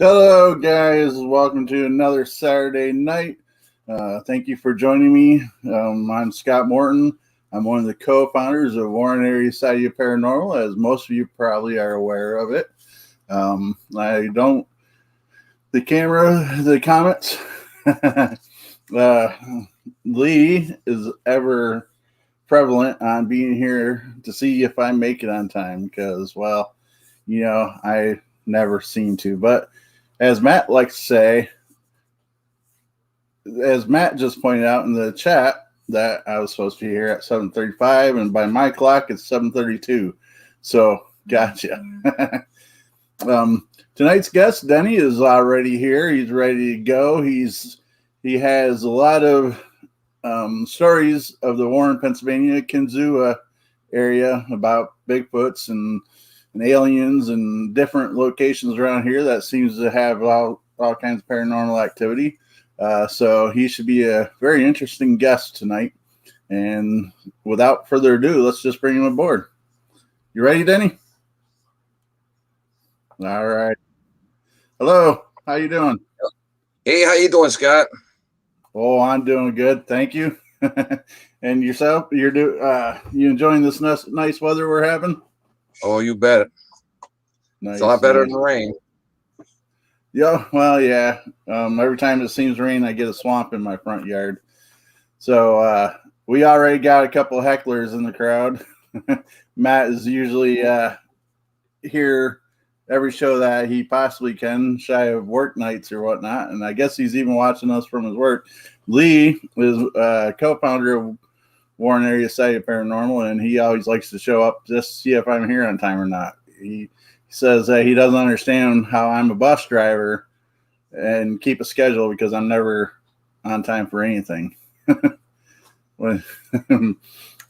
Hello, guys. Welcome to another Saturday night. Thank you for joining me. I'm Scott Morton. I'm one of the co-founders of Warren Area Society of Paranormal, as most of you probably are aware of it. The comments. Lee is ever prevalent on being here to see if I make it on time because, well, I never seem to. But as Matt likes to say, as Matt just pointed out in the chat, that I was supposed to be here at 7:35, and by my clock, it's 7:32. So, gotcha. Tonight's guest, Denny, is already here. He's ready to go. He has a lot of stories of the Warren, Pennsylvania, Kinzua area about Bigfoots and aliens and different locations around here that seems to have all kinds of paranormal activity. So he should be a very interesting guest tonight. And without further ado, let's just bring him aboard. You ready, Denny? All right. Hello. How you doing? Hey, how you doing, Scott? Oh, I'm doing good. Thank you. And yourself? You enjoying this nice weather we're having? Oh, you bet. Nice, it's a lot better than rain. Yeah, well, yeah. Every time it seems to rain, I get a swamp in my front yard. So we already got a couple of hecklers in the crowd. Matt is usually here every show that he possibly can, shy of work nights or whatnot. And I guess he's even watching us from his work. Lee is co-founder of Warren Area Society of Paranormal, and he always likes to show up just to see if I'm here on time or not. He says that he doesn't understand how I'm a bus driver and keep a schedule because I'm never on time for anything.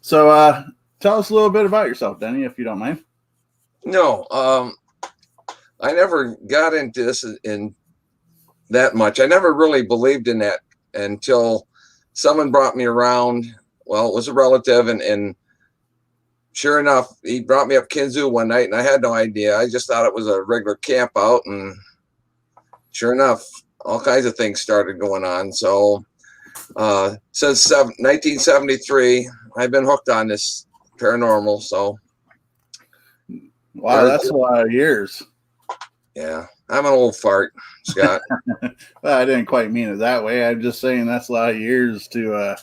So tell us a little bit about yourself, Denny, if you don't mind. No, I never got into this in that much. I never really believed in that until someone brought me around. Well, it was a relative, and sure enough, he brought me up Kinzua one night, and I had no idea. I just thought it was a regular camp out, and sure enough, all kinds of things started going on. So since 1973, I've been hooked on this paranormal. So, wow, that's a lot of years. Yeah, I'm an old fart, Scott. Well, I didn't quite mean it that way. I'm just saying that's a lot of years to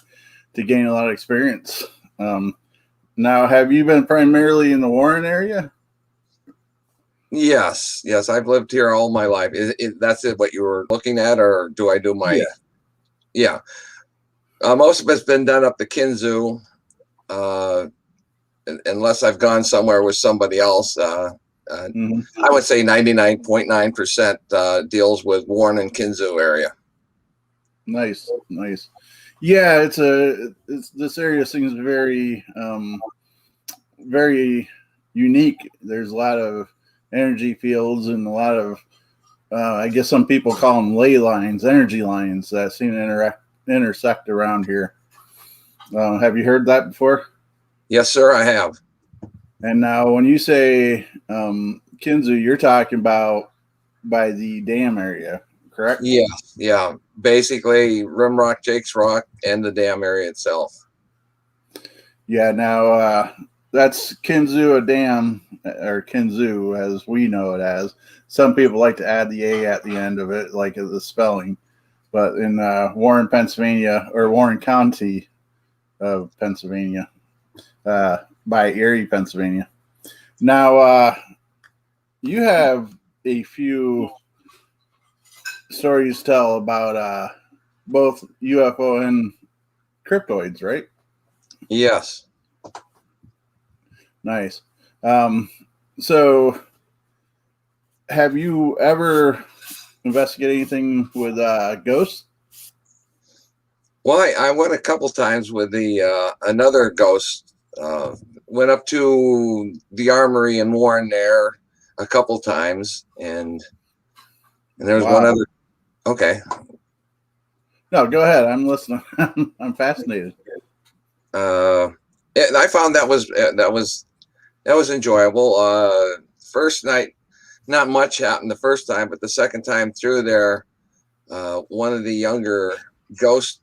gain a lot of experience. Now, have you been primarily in the Warren area? Yes. I've lived here all my life. That's it. What you were looking at, or do I do my? Yeah. Most of it's been done up the Kinzua, unless I've gone somewhere with somebody else. I would say 99.9% deals with Warren and Kinzua area. Nice. Yeah, this area seems very, very unique. There's a lot of energy fields and a lot of, I guess some people call them ley lines, energy lines that seem to intersect around here. Have you heard that before? Yes, sir, I have. And now when you say Kinzua, you're talking about by the dam area, correct? Yeah. Basically, Rimrock, Jake's Rock, and the dam area itself. Yeah, now that's Kinzua Dam, or Kinzua as we know it as. Some people like to add the A at the end of it, like the spelling. But in Warren, Pennsylvania, or Warren County of Pennsylvania, by Erie, Pennsylvania. Now, you have a few stories to tell about both UFO and cryptoids, right? Yes. Nice. So, have you ever investigated anything with ghosts? Well, I went a couple times with the another ghost. Went up to the armory in Warren there a couple times, and there's one other. Okay. No, go ahead. I'm listening. I'm fascinated. I found that was enjoyable. First night not much happened the first time, but the second time through there, one of the younger ghost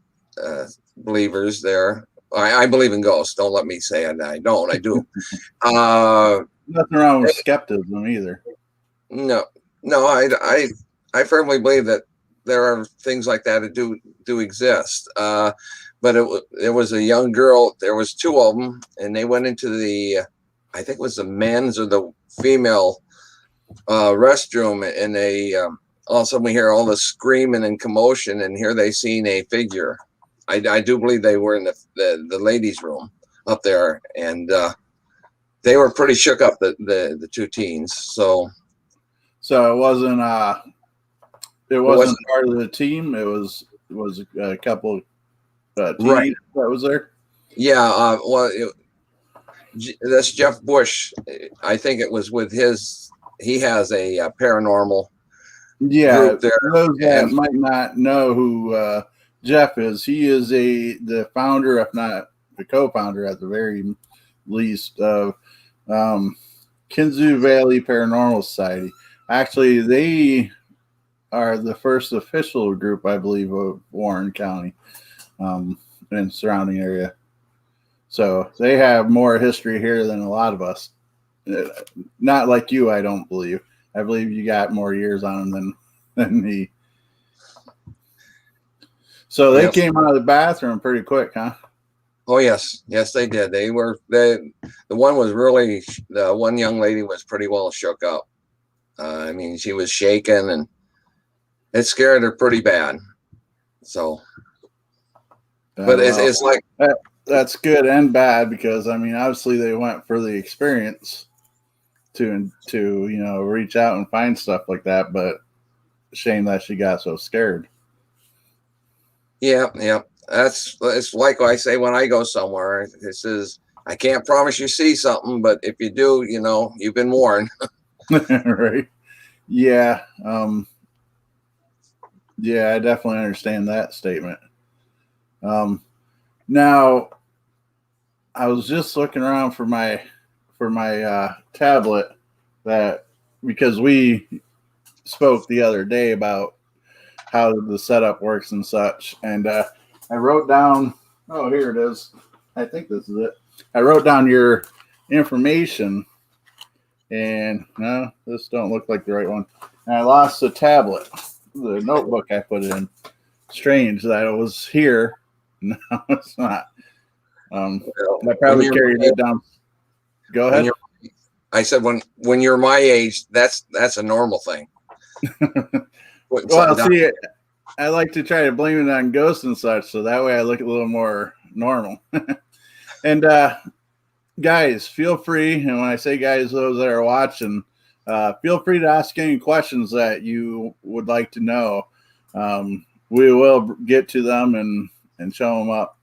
believers there. I believe in ghosts. Don't let me say it. I don't. I do. Nothing wrong with skepticism either. No, no. I firmly believe that there are things like that that do exist. But it was a young girl. There was two of them, and they went into the, I think it was the men's or the female restroom, and they all of a sudden we hear all the screaming and commotion, and here they seen a figure. I do believe they were in the ladies' room up there, and they were pretty shook up, the two teens. So it wasn't part of the team. It was a couple teens right. that was there. Yeah. That's Jeff Bush. I think it was with his. He has a paranormal group there. For those that might not know who Jeff is, he is the founder, if not the co-founder at the very least, of Kinzua Valley Paranormal Society. Actually, they are the first official group, I believe, of Warren County and surrounding area. So they have more history here than a lot of us. Not like you, I don't believe. I believe you got more years on them than me. So they came out of the bathroom pretty quick, huh? Oh yes, yes they did. The one young lady was pretty well shook up. I mean, she was shaking, and it scared her pretty bad. So, but it's like that's good and bad, because I mean, obviously they went for the experience to reach out and find stuff like that, but shame that she got so scared. Yeah. It's like I say when I go somewhere. This is, I can't promise you see something, but if you do, you've been warned. Right. Yeah. Yeah, I definitely understand that statement. Now, I was just looking around for my tablet, because we spoke the other day about how the setup works and such, and I wrote down. Oh, here it is. I think this is it. I wrote down your information, and no, this don't look like the right one. And I lost the tablet, the notebook I put it in. Strange that it was here. No, it's not. I probably carried it down. Go ahead. I said when you're my age, that's a normal thing. Well, see, I like to try to blame it on ghosts and such, so that way I look a little more normal. And guys, feel free, and when I say guys, those that are watching, feel free to ask any questions that you would like to know. We will get to them and show them up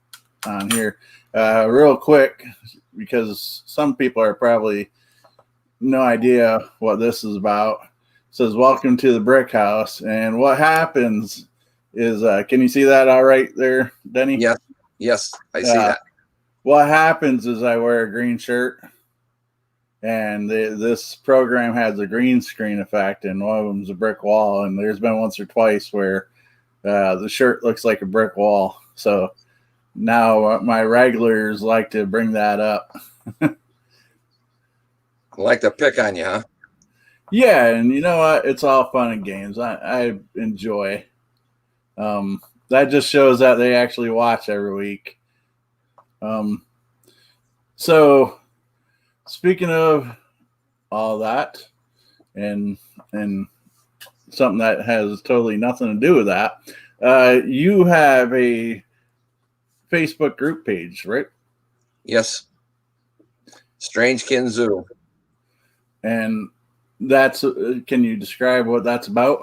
on here real quick, because some people are probably no idea what this is about. It says, welcome to the brick house. And what happens is, can you see that all right there, Denny? Yes, I see that. What happens is I wear a green shirt, and this program has a green screen effect, and one of them's a brick wall. And there's been once or twice where the shirt looks like a brick wall. So now my regulars like to bring that up. Like to pick on you, huh? Yeah, and you know what? It's all fun and games. I enjoy. That just shows that they actually watch every week. So speaking of all that, and something that has totally nothing to do with that, you have a Facebook group page, right? Yes. Strange Kinzua. And that's, can you describe what that's about?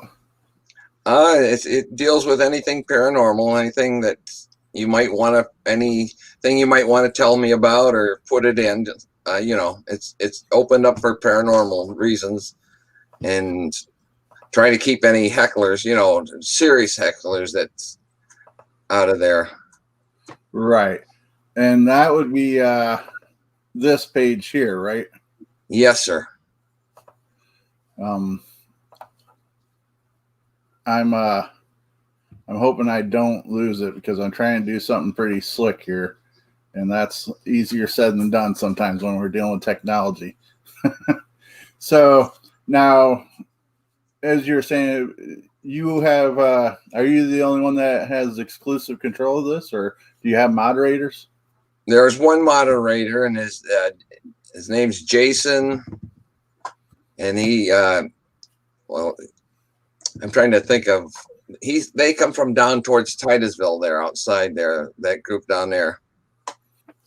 It deals with anything paranormal, anything that you might want to tell me about or put it in. It's opened up for paranormal reasons, and try to keep any hecklers, serious hecklers, that's out of there. Right. And that would be this page here, right? Yes, sir. I'm hoping I don't lose it because I'm trying to do something pretty slick here, and that's easier said than done sometimes when we're dealing with technology. So now, as you're saying, you have are you the only one that has exclusive control of this, or do you have moderators? There's one moderator, and his name's Jason, and he well, I'm trying to think of they come from down towards Titusville there, outside there, that group down there.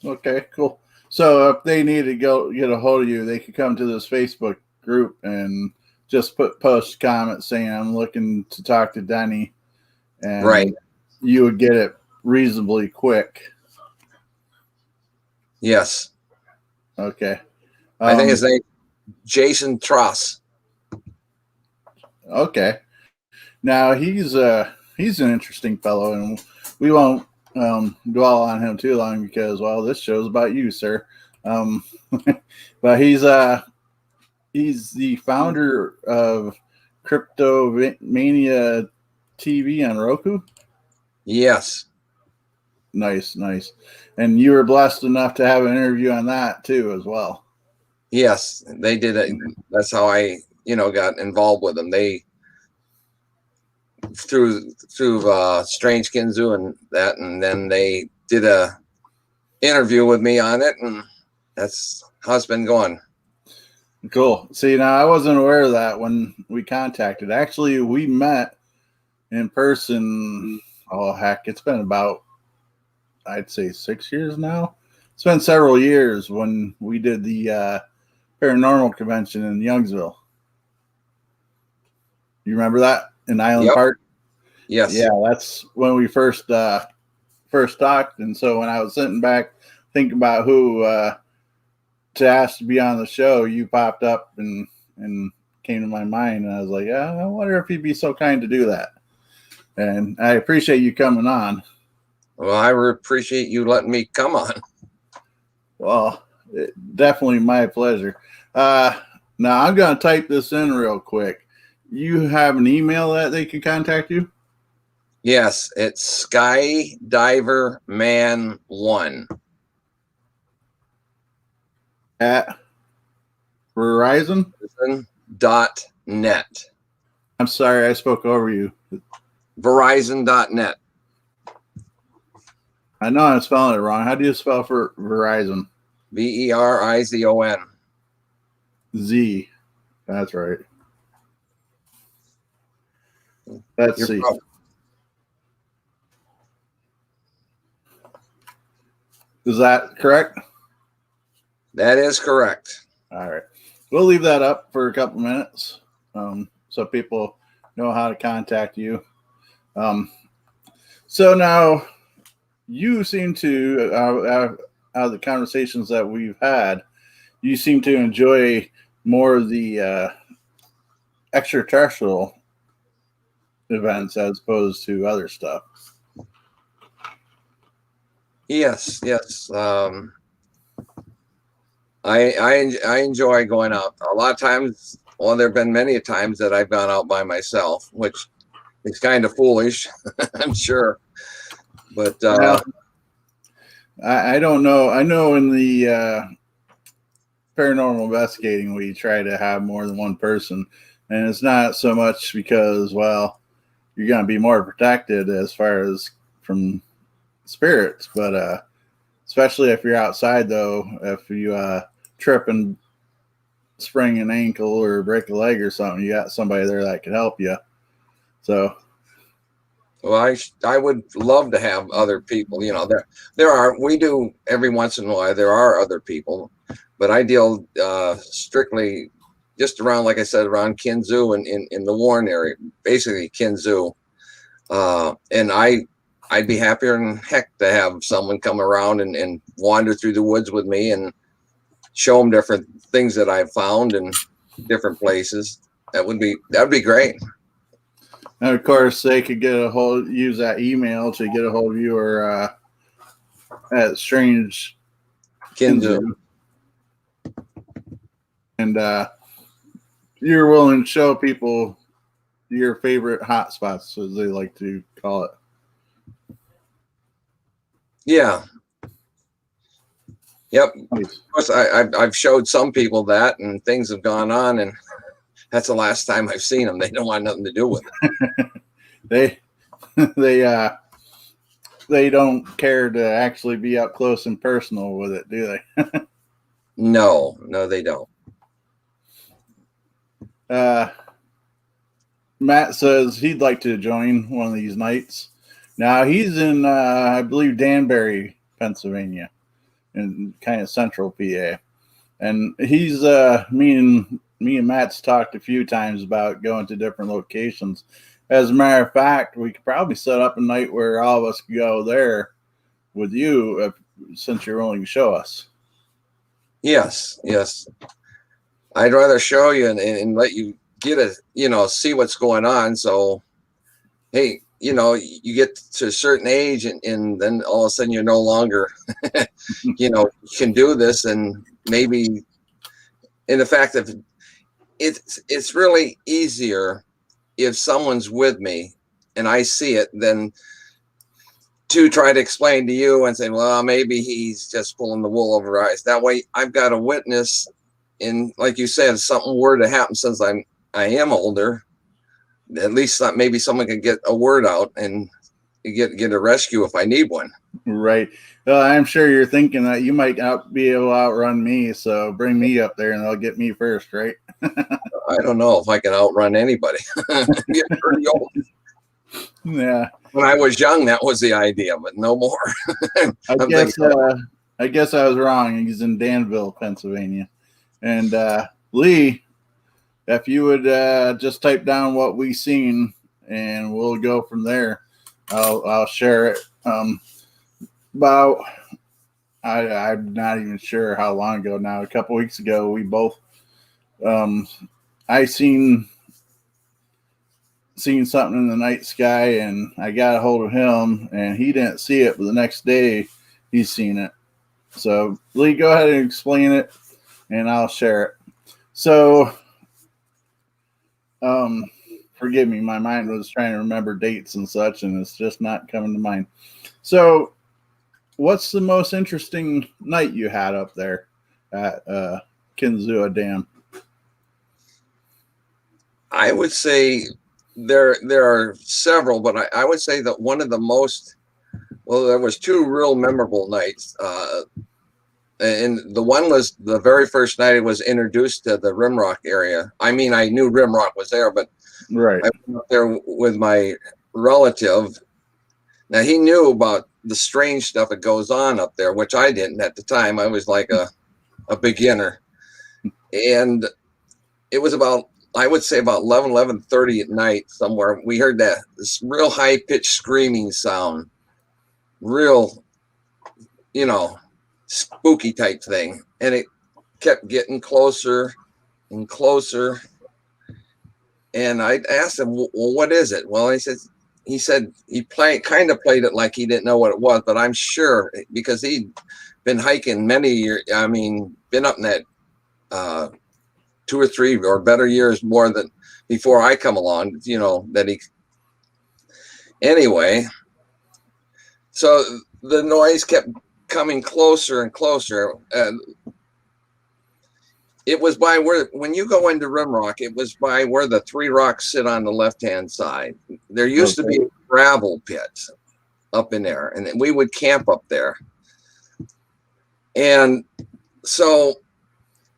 Okay, cool. So if they need to go get a hold of you, they could come to this Facebook group and just post comments saying I'm looking to talk to Denny, and Right. you would get it reasonably quick. Yes. Okay. I think his name Jason Truss. Okay. Now he's an interesting fellow, and we won't dwell on him too long because, well, this show's about you, sir. But he's the founder of Cryptomania TV on Roku. Yes. Nice. And you were blessed enough to have an interview on that too, as well. Yes, they did it. That's how I, got involved with them. They through Strange Kinzua and that, and then they did a interview with me on it, and that's how it's been going. Cool. See, now I wasn't aware of that when we contacted. Actually, we met in person. Oh, heck, it's been about, I'd say, 6 years now. It's been several years when we did the paranormal convention in Youngsville. You remember that in Island Park? Yes. Yeah, that's when we first talked. And so when I was sitting back thinking about who to ask to be on the show, you popped up and came to my mind, and I was like, yeah, I wonder if he'd be so kind to do that. And I appreciate you coming on. Well, I appreciate you letting me come on. Well, definitely my pleasure. Now I'm going to type this in real quick. You have an email that they can contact you? Yes, it's Skydiverman1 at Verizon.net. I'm sorry, I spoke over you. Verizon.net. I know I'm spelling it wrong. How do you spell for Verizon? Verizon. Z. That's right. Let's see. Is that correct? That is correct. All right. We'll leave that up for a couple minutes so people know how to contact you. So now you seem to, out of the conversations that we've had, you seem to enjoy more of the extraterrestrial events as opposed to other stuff. Yes. I enjoy going out. A lot of times, well, there have been many times that I've gone out by myself, which is kind of foolish, I'm sure. But I don't know. I know in the paranormal investigating, we try to have more than one person, and it's not so much because, well, you're going to be more protected as far as from spirits, but especially if you're outside, though, if you trip and sprain an ankle or break a leg or something, you got somebody there that can help you. So, well, I would love to have other people. We do every once in a while. There are other people, but I deal strictly just around, like I said, around Kinzua and in the Warren area, basically Kinzua. And I'd be happier than heck to have someone come around and wander through the woods with me and show them different things that I've found in different places. That'd be great. and of course, they could use that email to get a hold of you, or at Strange Kinzua. And you're willing to show people, your favorite hot spots, as they like to call it. Yeah. Yep. Nice. Of course, I've showed some people that, and things have gone on, and that's the last time I've seen them. They don't want nothing to do with it. they they don't care to actually be up close and personal with it, do they? No, they don't. Matt says he'd like to join one of these nights. Now he's in, I believe, Danbury, Pennsylvania, in kind of central PA, and he's me and Matt's talked a few times about going to different locations. As a matter of fact, we could probably set up a night where all of us could go there with you, since you're willing to show us. Yes. I'd rather show you and let you get a, see what's going on. So, hey, you get to a certain age and then all of a sudden you're no longer, you can do this. And maybe in the fact that it's really easier if someone's with me and I see it than to try to explain to you and say, well, maybe he's just pulling the wool over our eyes. That way I've got a witness. And like you said, if something were to happen since I am older, at least maybe someone can get a word out and get a rescue if I need one. Right. Well, I'm sure you're thinking that you might be able to outrun me, so bring me up there and they'll get me first, right? I don't know if I can outrun anybody. I'm getting pretty old. Yeah. When I was young, that was the idea, but no more. I guess I was wrong. He's in Danville, Pennsylvania. And Lee, if you would just type down what we seen, and we'll go from there. I'll share it. About I'm not even sure how long ago now. A couple weeks ago, we both I seen something in the night sky, and I got a hold of him, and he didn't see it, but the next day he's seen it. So Lee, go ahead and explain it, and I'll share it. So, forgive me, my mind was trying to remember dates and such, and it's just not coming to mind. So, what's the most interesting night you had up there at Kinzua Dam? I would say there are several, but I would say that one of the most, well, there was two real memorable nights. And the one was the very first night I was introduced to the Rimrock area. I mean, I knew Rimrock was there, but right. I went up there with my relative. Now, he knew about the strange stuff that goes on up there, which I didn't at the time. I was like a beginner. And it was about, I would say about 11:30 at night somewhere. We heard this real high-pitched screaming sound. Real, spooky type thing. And it kept getting closer and closer. And I asked him, well, what is it? Well, he said he kind of played it like he didn't know what it was, but I'm sure because he'd been hiking many years. I mean, been up in that 2 or 3 or better years more than before I come along, anyway. So the noise kept coming closer and closer. And it was by when you go into Rimrock, it was by where the 3 rocks sit on the left-hand side. There used to be a gravel pit up in there, and we would camp up there. And so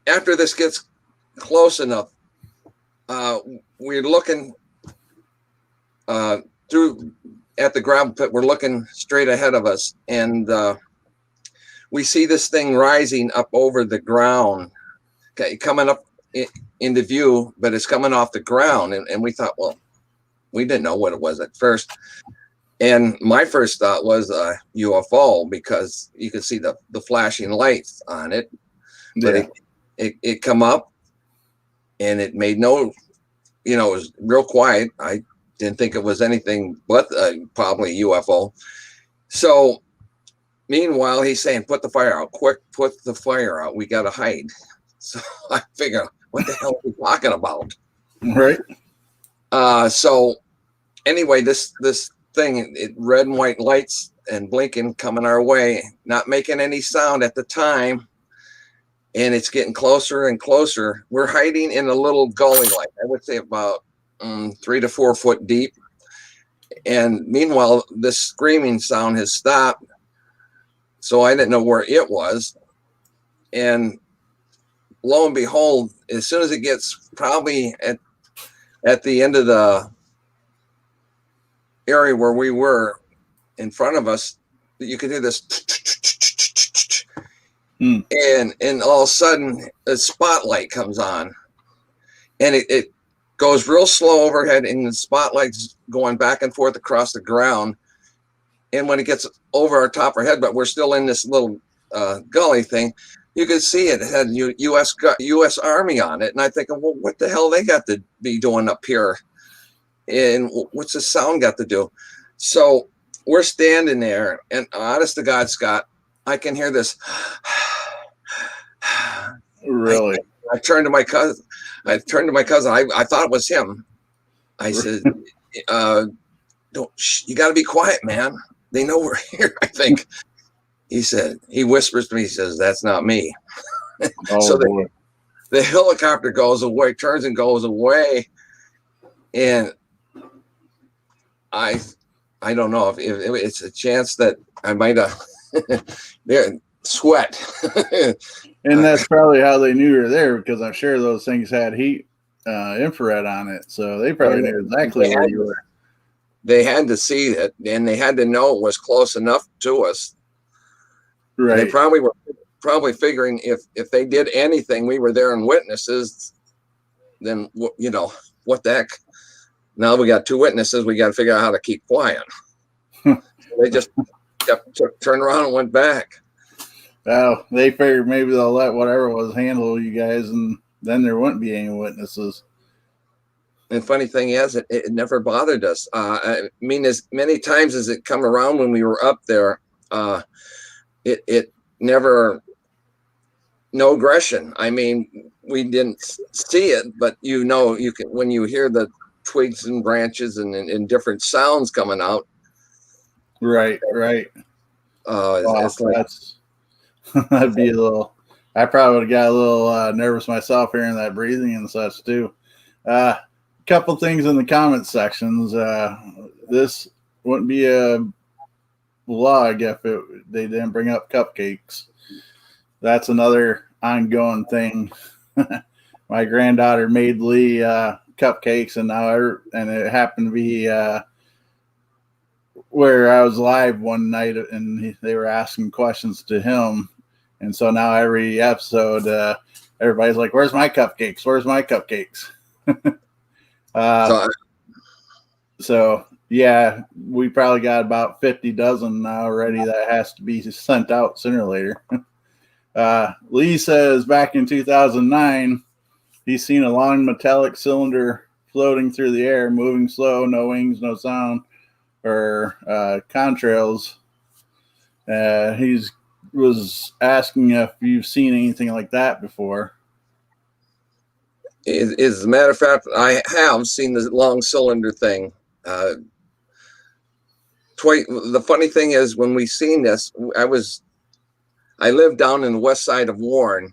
after this gets close enough, we're looking through at the gravel pit. We're looking straight ahead of us, and we see this thing rising up over the ground, coming up into view, but it's coming off the ground. And we thought, well, we didn't know what it was at first. And my first thought was a UFO because you could see the flashing lights on it. But it come up and it made no, it was real quiet. I didn't think it was anything but probably a UFO. So meanwhile, he's saying, put the fire out, quick, put the fire out. We got to hide. So I figure, what the hell are we talking about? Right. So anyway, this thing, red and white lights and blinking coming our way, not making any sound at the time. And it's getting closer and closer. We're hiding in a little gully, like I would say about 3 to 4 foot deep. And meanwhile, this screaming sound has stopped. So I didn't know where it was. And lo and behold, as soon as it gets probably at the end of the area where we were in front of us, you could hear this. And all of a sudden, a spotlight comes on. And it goes real slow overhead, and the spotlight's going back and forth across the ground. And when it gets over our top of our head, but we're still in this little gully thing, you could see it had U.S. Army on it. And I think, well, what the hell they got to be doing up here? And what's the sound got to do? So we're standing there, and honest to God, Scott, I can hear this. Really? I turned to my cousin. I thought it was him. I said, "Don't. You got to be quiet, man. They know we're here." I think he said. He whispers to me. He says, "That's not me." Oh, so boy. the helicopter goes away, turns and goes away, and I don't know if it's a chance that I might have sweat. And that's probably how they knew you were there, because I'm sure those things had heat, infrared on it. So they probably knew exactly where you were. They had to see it, and they had to know it was close enough to us. Right. And they probably were figuring if they did anything, we were there and witnesses, then, you know, what the heck? Now we got 2 witnesses. We got to figure out how to keep quiet. So they just turned around and went back. Well, they figured maybe they'll let whatever was handle you guys, and then there wouldn't be any witnesses. And funny thing is, it never bothered us. I mean, as many times as it come around when we were up there, it never, no aggression. I mean, we didn't see it, but you know, you can, when you hear the twigs and branches and different sounds coming out. Right. It's like, that'd be a little. I probably would have got a little nervous myself hearing that breathing and such too. Couple things in the comment sections. This wouldn't be a vlog if they didn't bring up cupcakes. That's another ongoing thing. My granddaughter made Lee cupcakes, and it happened to be where I was live one night, and they were asking questions to him. And so now every episode, everybody's like, "Where's my cupcakes? Where's my cupcakes?" So yeah, we probably got about 50 dozen now already that has to be sent out sooner or later. Lee says back in 2009, he's seen a long metallic cylinder floating through the air, moving slow, no wings, no sound, or contrails. He's was asking if you've seen anything like that before. As a matter of fact, I have seen the long cylinder thing. The funny thing is, when we seen this, I lived down in the west side of Warren,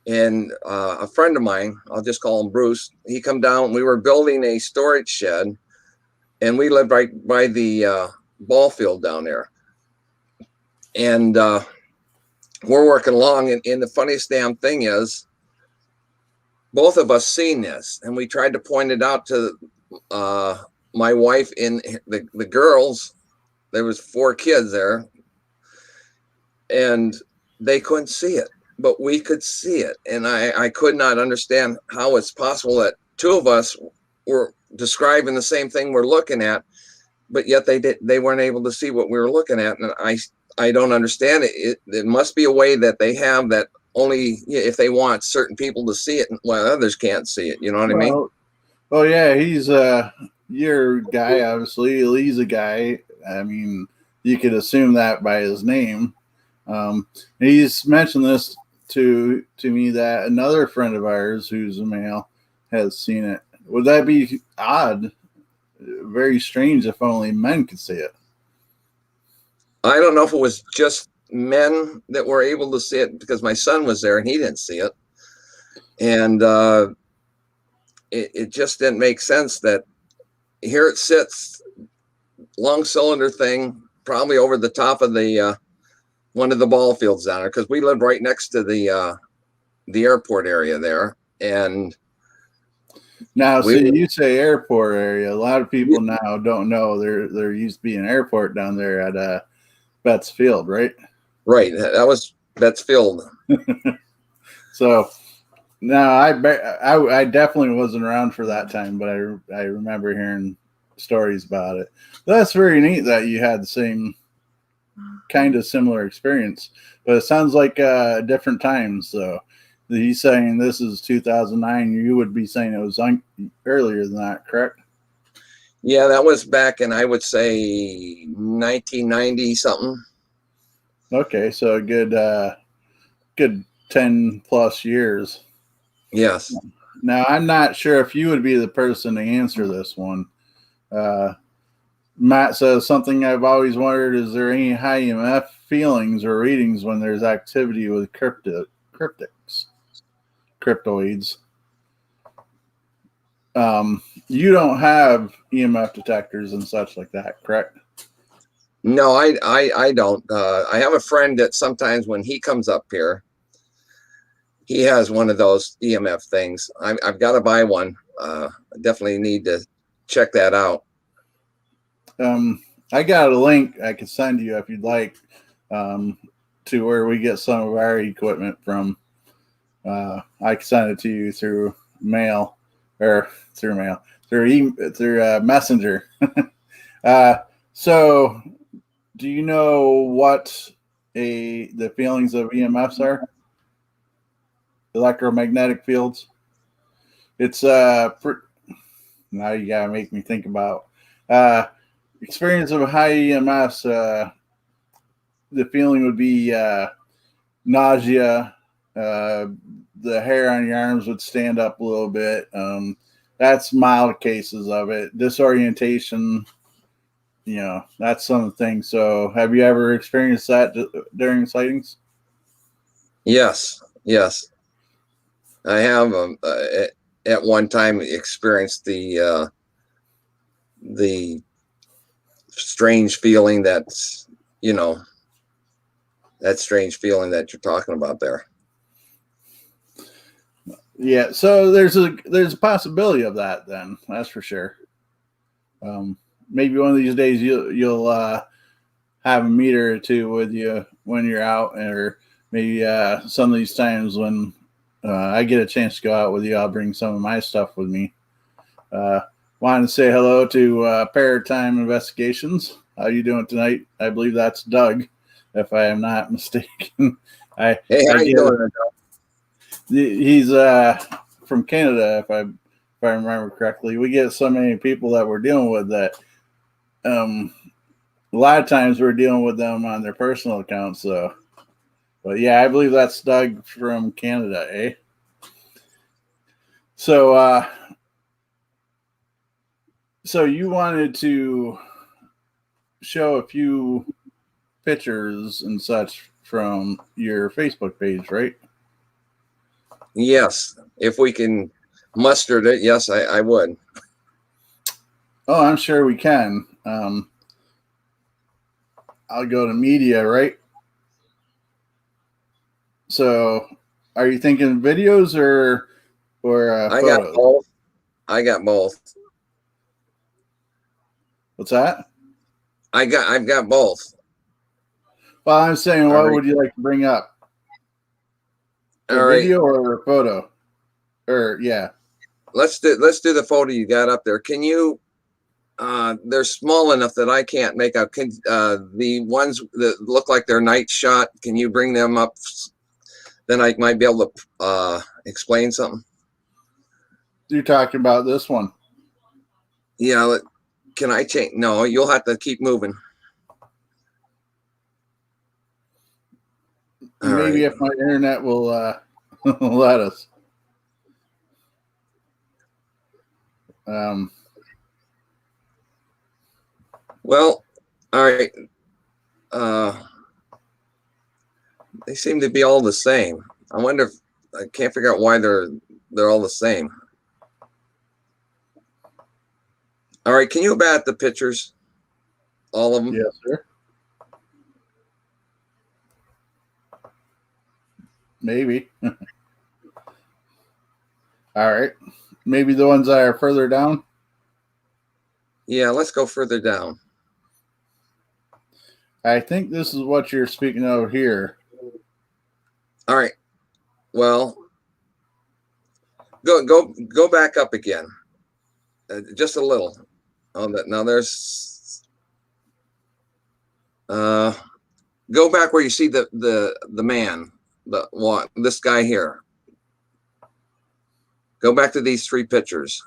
and a friend of mine, I'll just call him Bruce, he come down. We were building a storage shed, and we lived right by the ball field down there. And we're working along, and the funniest damn thing is, both of us seen this, and we tried to point it out to my wife and the girls. There was 4 kids there, and they couldn't see it, but we could see it. And I could not understand how it's possible that 2 of us were describing the same thing we're looking at, but yet they weren't able to see what we were looking at. And I don't understand it. It must be a way that they have that only if they want certain people to see it, while others can't see it. You know what I mean? Oh yeah, he's your guy. Obviously, Lee's a guy. I mean, you could assume that by his name. He's mentioned this to me, that another friend of ours who's a male has seen it. Would that be odd? Very strange if only men could see it. I don't know if it was just men that were able to see it, because my son was there and he didn't see it. And it just didn't make sense that here it sits, long cylinder thing, probably over the top of the one of the ball fields down there, because we lived right next to the airport area there. And now, see, you say airport area. A lot of people now don't know there used to be an airport down there at Betts Field, right? Right, that was Betts Field. So no, I definitely wasn't around for that time, but I remember hearing stories about it. That's very neat that you had the same kind of similar experience, but it sounds like different times. So he's saying this is 2009. You would be saying it was earlier than that, correct? Yeah, that was back in, I would say, 1990 something. Okay, so a good 10 plus years. Yes. Now I'm not sure if you would be the person to answer this one. Matt says something I've always wondered: is there any high EMF feelings or readings when there's activity with cryptoids? You don't have EMF detectors and such like that, correct? No, I don't. I have a friend that sometimes when he comes up here, he has one of those EMF things. I've got to buy one. I definitely need to check that out. I got a link I could send you if you'd like, to where we get some of our equipment from. I can send it to you through mail or through Messenger. So, do you know what the feelings of EMFs are? Electromagnetic fields. It's now you gotta make me think about experience of high EMFs. The feeling would be nausea. The hair on your arms would stand up a little bit. That's mild cases of it. Disorientation, that's something. So, have you ever experienced that during sightings? Yes, I have at one time experienced the strange feeling that's that strange feeling that you're talking about there. Yeah, so there's a possibility of that then. That's for sure. Maybe one of these days you'll have a meter or two with you when you're out, or maybe some of these times when I get a chance to go out with you, I'll bring some of my stuff with me. Wanted to say hello to Paratime Investigations. How you doing tonight? I believe that's Doug, if I am not mistaken. Hey, how you doing? He's from Canada, if I remember correctly. We get so many people that we're dealing with that a lot of times we're dealing with them on their personal accounts. So, but yeah, I believe that's Doug from Canada, eh? So, so you wanted to show a few pictures and such from your Facebook page, right? Yes, if we can muster it, yes, I would. Oh, I'm sure we can. I'll go to media, right? So, are you thinking videos or I photos? got both. I got both. What's that? I've got both. Well, I'm saying, what would you like to bring up? A video or a photo? Or yeah. Let's do the photo you got up there. Can you? They're small enough that I can't make out. Can the ones that look like they're night shot? Can you bring them up? Then I might be able to explain something. You're talking about this one? Yeah. Can I change? No, you'll have to keep moving. Maybe if my internet will let us. Um, Well, all right. They seem to be all the same. I wonder if I can't figure out why they're all the same. All right, can you bat the pictures? All of them? yes, sir. Maybe. All right. Maybe the ones that are further down. Yeah, let's go further down. I think this is what you're speaking of here. All right. Well, go back up again, just a little. Oh, now there's. Go back where you see the man, this guy here. Go back to these three pictures.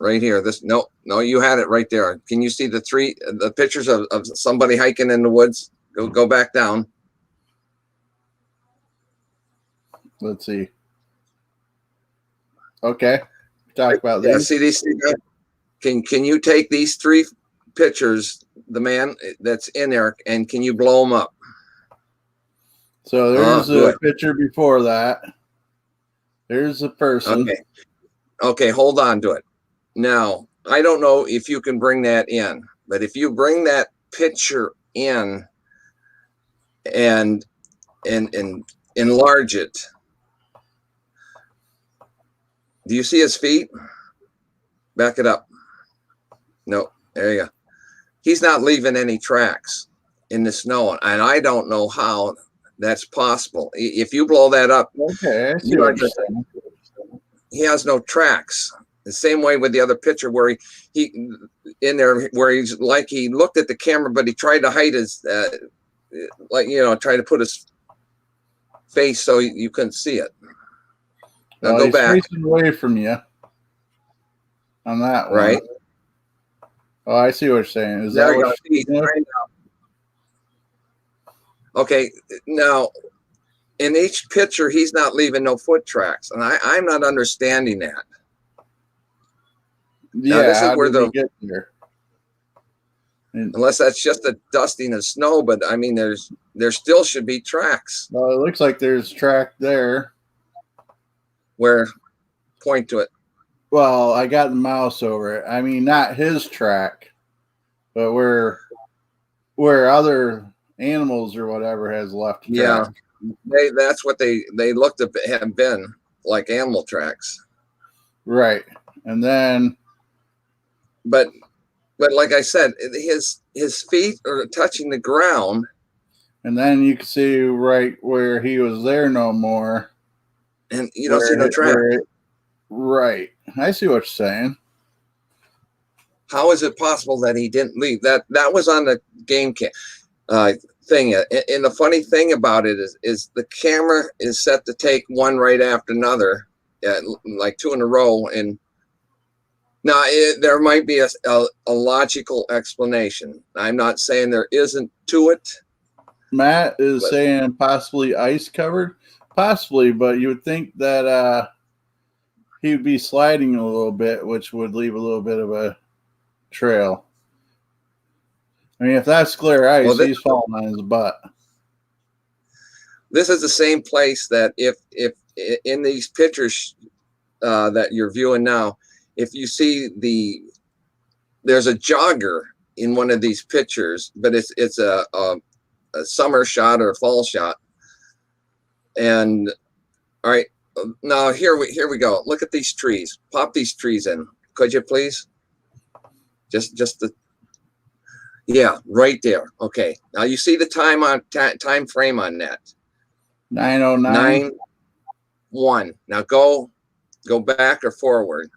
Right here. No, you had it right there. Can you see the pictures of somebody hiking in the woods? Go back down. Let's see. Okay. Talk about Yeah, these. see these three guys? Can you take these three pictures, the man that's in there, and can you blow them up? So there's a picture before that. There's a person. Okay, hold on to it. Now, I don't know if you can bring that in, but if you bring that picture in and enlarge it, do you see his feet? Back it up. No, there you go. He's not leaving any tracks in the snow, and I don't know how that's possible. If you blow that up, okay, I see what you're saying. He has no tracks. The same way with the other picture where he in there where he's like he looked at the camera, but he tried to hide his try to put his face so you couldn't see it. Now go he's back. facing away from you on that one. Right. Oh, I see what you're saying. Is there that what you go. Okay, now in each picture he's not leaving no foot tracks, and I'm not understanding that. Yeah, now, this is how where did he get there? Unless that's just a dusting of snow, but I mean, there still should be tracks. Well, it looks like there's track there. Where? Point to it. Well, I got the mouse over it. I mean, not his track, but where other animals or whatever has left track. Yeah, that's what they looked to have been, like animal tracks. Right, and then. But like I said, his feet are touching the ground. And then you can see right where he was there no more. And you don't see no track. Right. I see what you're saying. How is it possible that he didn't leave? That was on the game cam thing. And the funny thing about it is the camera is set to take one right after another, like two in a row. And now, there might be a logical explanation. I'm not saying there isn't to it. Matt is saying possibly ice covered. Possibly, but you would think that he would be sliding a little bit, which would leave a little bit of a trail. I mean, if that's clear ice, he's falling on his butt. This is the same place that if in these pictures that you're viewing now, if you see there's a jogger in one of these pictures, but it's a summer shot or a fall shot. And all right, now here we go. Look at these trees. Pop these trees in, could you please? Just yeah, right there. Okay. Now you see the time frame on that. 9:09. 9:01. Now go back or forward.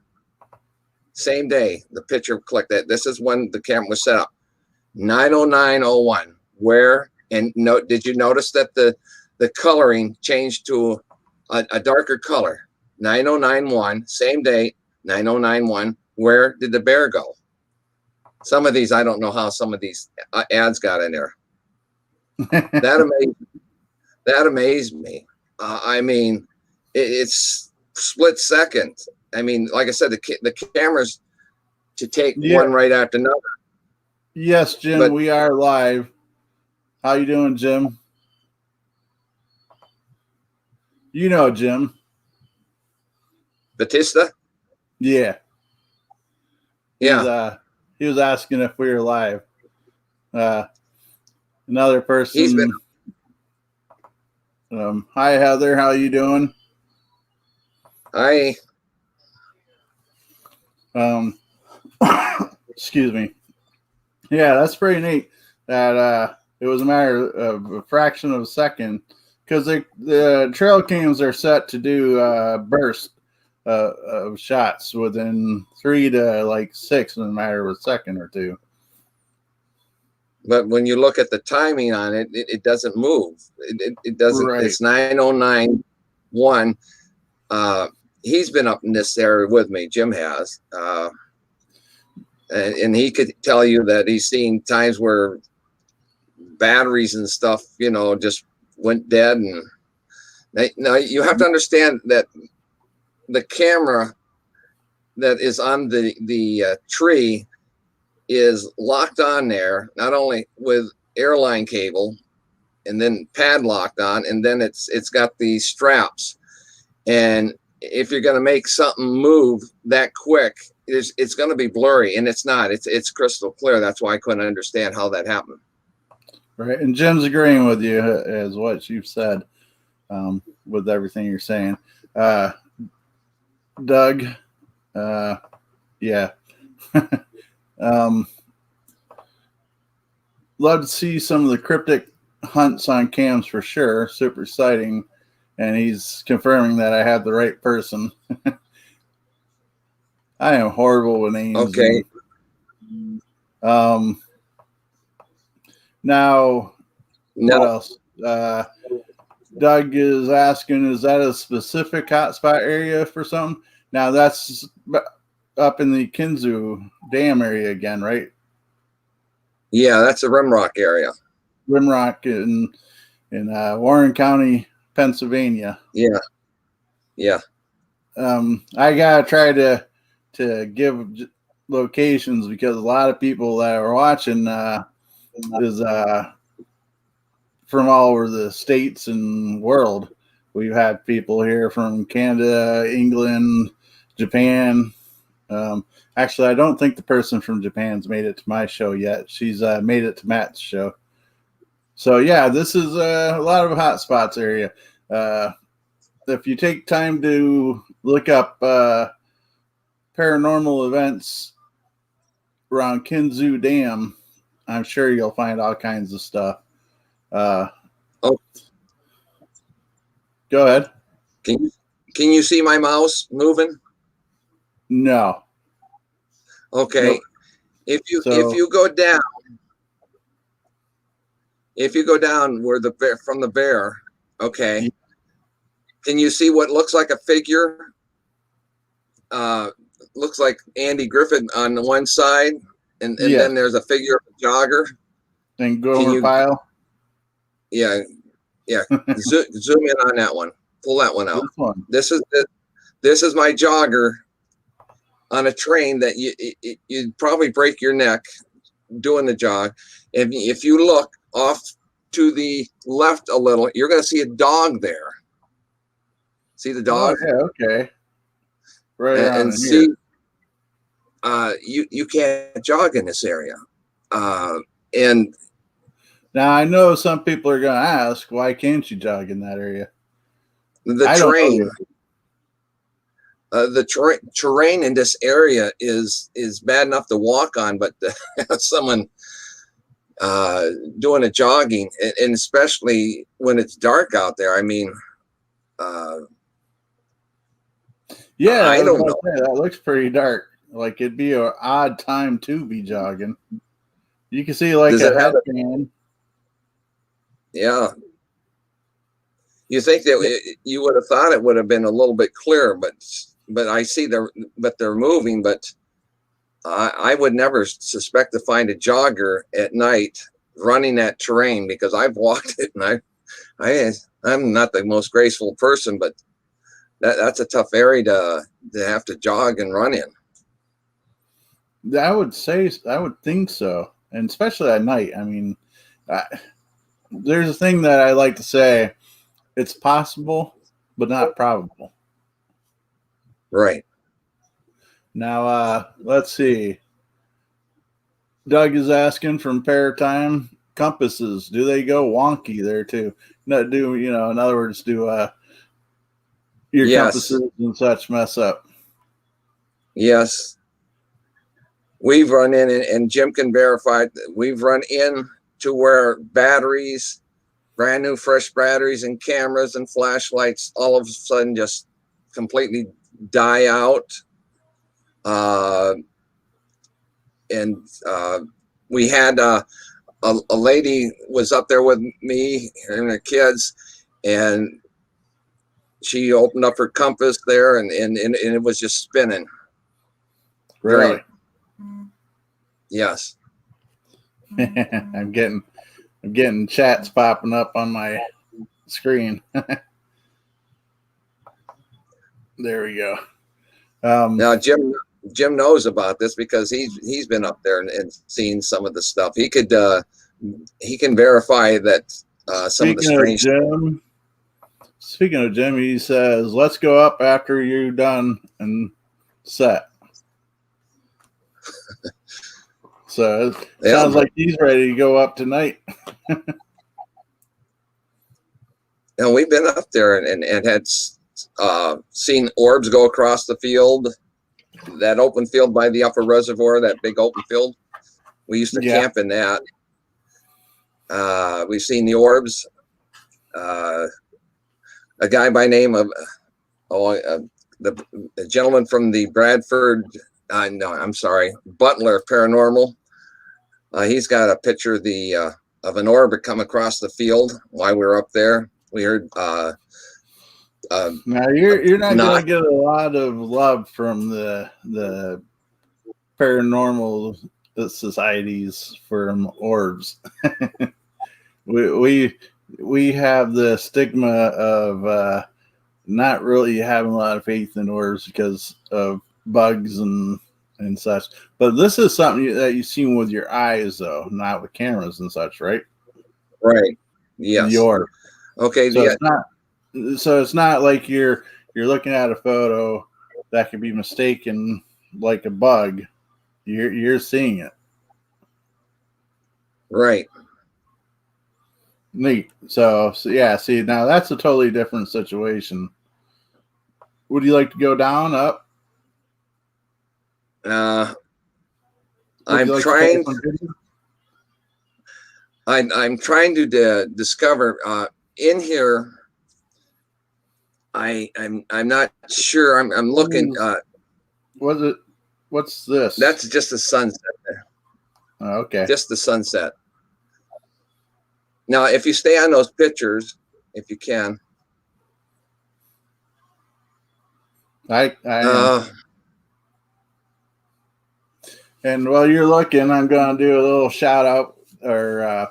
Same day, the picture clicked that. This is when the camera was set up. 9:09:01. Where and did you notice that the coloring changed to a darker color? 9:09:01. Same date. 9:09:01. Where did the bear go? Some of these, I don't know how some of these ads got in there. That amazed me. I mean, it's split second. I mean, like I said, the cameras to take Yeah. one right after another. Yes, Jim, But- we are live. How you doing, Jim? You know Jim. Batista? Yeah. Yeah. He was asking if we were live. Another person. He's been. Hi, Heather. How you doing? Excuse me. Yeah, that's pretty neat. That it was a matter of a fraction of a second, because the trail cams are set to do burst of shots within 3 to like 6 in a matter of a second or two. But when you look at the timing on it, it doesn't move. It doesn't. Right. It's 9:09:1. He's been up in this area with me. Jim has, and he could tell you that he's seen times where batteries and stuff, just went dead. And now you have to understand that the camera that is on the tree is locked on there, not only with airline cable and then padlocked on, and then it's got these straps. And if you're going to make something move that quick, it's going to be blurry, and it's not. It's crystal clear. That's why I couldn't understand how that happened. Right, and Jim's agreeing with you as what you've said, with everything you're saying. Doug, yeah. Love to see some of the cryptic hunts on cams for sure. Super exciting. And he's confirming that I have the right person. I am horrible with names. Okay. Now, what else? Doug is asking, is that a specific hotspot area for something? Now, that's up in the Kinzua Dam area again, right? Yeah, that's a Rimrock area. Rimrock in Warren County, Pennsylvania. Yeah. I gotta try to give locations, because a lot of people that are watching is from all over the states and world. We've had people here from Canada, England, Japan. Actually, I don't think the person from Japan's made it to my show yet. She's made it to Matt's show. So yeah, this is a lot of hotspots area. If you take time to look up paranormal events around Kinzua Dam, I'm sure you'll find all kinds of stuff. Go ahead. Can you see my mouse moving? No. Okay. Nope. If you go down where the bear, from the bear, okay. Yeah. Can you see what looks like a figure? Looks like Andy Griffith on the one side, and yeah. Then there's a figure of a jogger. And go over pile. Yeah. Zoom in on that one. Pull that one out. This is my jogger on a train that you'd probably break your neck doing the jog. If you look off to the left a little, you're going to see a dog there. See the dog? Oh, yeah, okay. Right. And see, you can't jog in this area. And now I know some people are going to ask, why can't you jog in that area? The terrain in this area is bad enough to walk on, but someone doing a jogging, and especially when it's dark out there. I mean, yeah, I don't know. That looks pretty dark. Like it'd be an odd time to be jogging. You can see like a headband. Yeah. You think that you would have thought it would have been a little bit clearer, but I see they're moving, but I would never suspect to find a jogger at night running that terrain, because I've walked it, and I'm not the most graceful person, but that's a tough area to have to jog and run in. I would think so, and especially at night. I mean, there's a thing that I like to say: it's possible, but not probable. Right. Now, let's see. Doug is asking from Paratime, compasses, do they go wonky there too? No, in other words, do your compasses and such mess up? Yes. We've run in, and Jim can verify, we've run in to where batteries, brand new fresh batteries and cameras and flashlights, all of a sudden just completely die out. We had a lady was up there with me and her kids, and she opened up her compass there, and it was just spinning. Really? Yes. I'm getting chats popping up on my screen. There we go. Now Jim knows about this because he's been up there and seen some of the stuff. He can verify that some of the strange. Speaking of Jim, he says, "Let's go up after you're done and set." So it sounds like he's ready to go up tonight. And we've been up there and had seen orbs go across the field, that open field by the upper reservoir, that big open field. We used to camp in that. We've seen the orbs. A guy by name of the gentleman from the Bradford, no, I'm sorry, Butler Paranormal. He's got a picture of an orb that come across the field while we were up there. We heard. Now you're not going to get a lot of love from the paranormal societies from orbs. we have the stigma of not really having a lot of faith in orbs because of bugs and such. But this is something that you've seen with your eyes, though, not with cameras and such, right? Right. Yes. The orb. Okay. So it's not like you're looking at a photo that could be mistaken like a bug. You're seeing it. Right. Neat. So yeah, see, now that's a totally different situation. Would you like to go down, up? I'm trying to discover in here. I'm not sure. I'm looking. What's this? That's just the sunset there. Oh, okay. Just the sunset. Now, if you stay on those pictures, if you can. And while you're looking, I'm going to do a little shout out or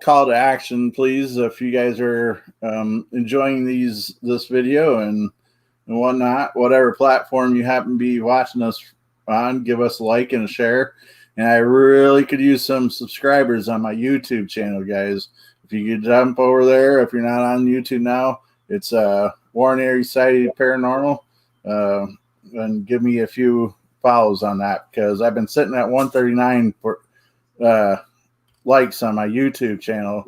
call to action, please. If you guys are enjoying this video and whatnot, whatever platform you happen to be watching us on, give us a like and a share. And I really could use some subscribers on my YouTube channel, guys. If you could jump over there, if you're not on YouTube now, it's Warren Area Sighted Paranormal, and give me a few follows on that, because I've been sitting at 139 for likes on my YouTube channel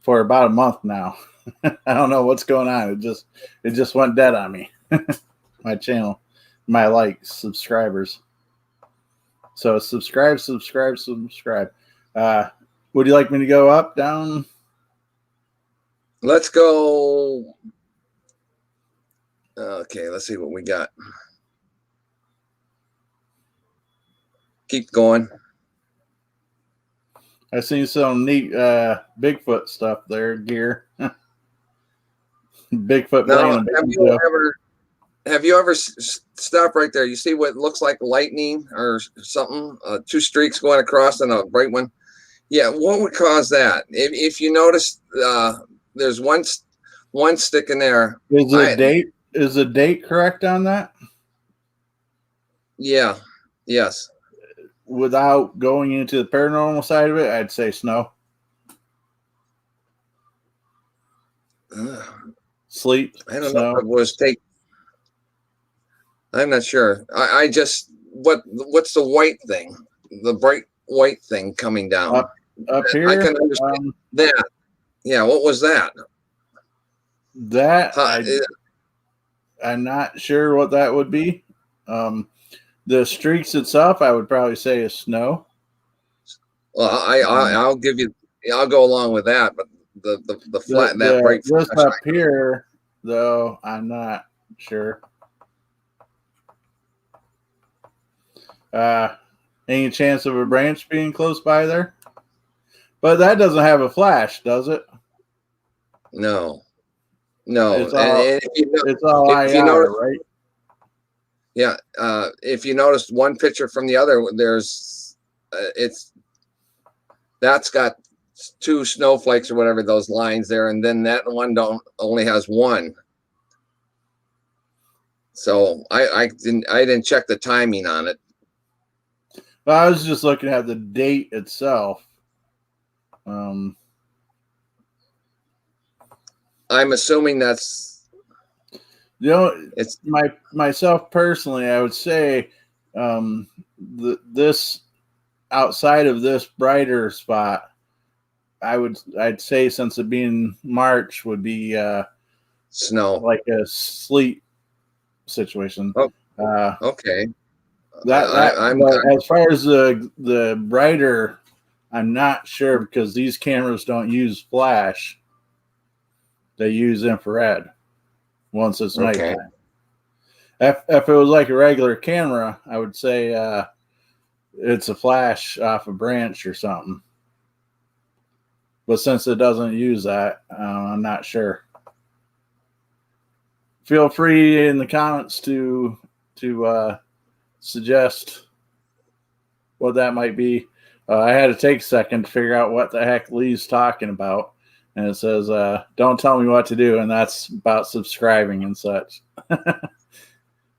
for about a month now. I don't know what's going on. It just went dead on me. My channel, my likes, subscribers. So subscribe. Would you like me to go up, down? Let's go. Okay, let's see what we got. Keep going. I seen some neat Bigfoot stuff there, gear. Bigfoot. Now, have you ever stopped right there? You see what looks like lightning or something? Two streaks going across and a bright one. Yeah, what would cause that? If you notice, there's one one sticking there. Is the date correct on that? Yeah. Yes. Without going into the paranormal side of it, I'd say snow. Sleep. I don't snow. know if it was take. I'm not sure. I just what's the white thing? The bright white thing coming down. Up here. I can understand that. Yeah. What was that? That I'm not sure what that would be. The streaks itself, I would probably say is snow. Well, I'll give you. I'll go along with that, but the flat that bright. This up here, though, I'm not sure. Any chance of a branch being close by there? But that doesn't have a flash, does it? No. It's all if you IR, notice, right? Yeah. If you notice one picture from the other, there's that's got two snowflakes or whatever, those lines there, and then that one only has one. So I didn't check the timing on it. Well, I was just looking at the date itself. I'm assuming that's it's myself personally. I would say this outside of this brighter spot, I'd say since it being March would be snow, like a sleet situation. Oh, okay. As far as the brighter, I'm not sure because these cameras don't use flash. They use infrared once it's nighttime. If it was like a regular camera, I would say it's a flash off a branch or something. But since it doesn't use that, I'm not sure. Feel free in the comments to suggest what that might be. I had to take a second to figure out what the heck Lee's talking about. And it says, don't tell me what to do. And that's about subscribing and such.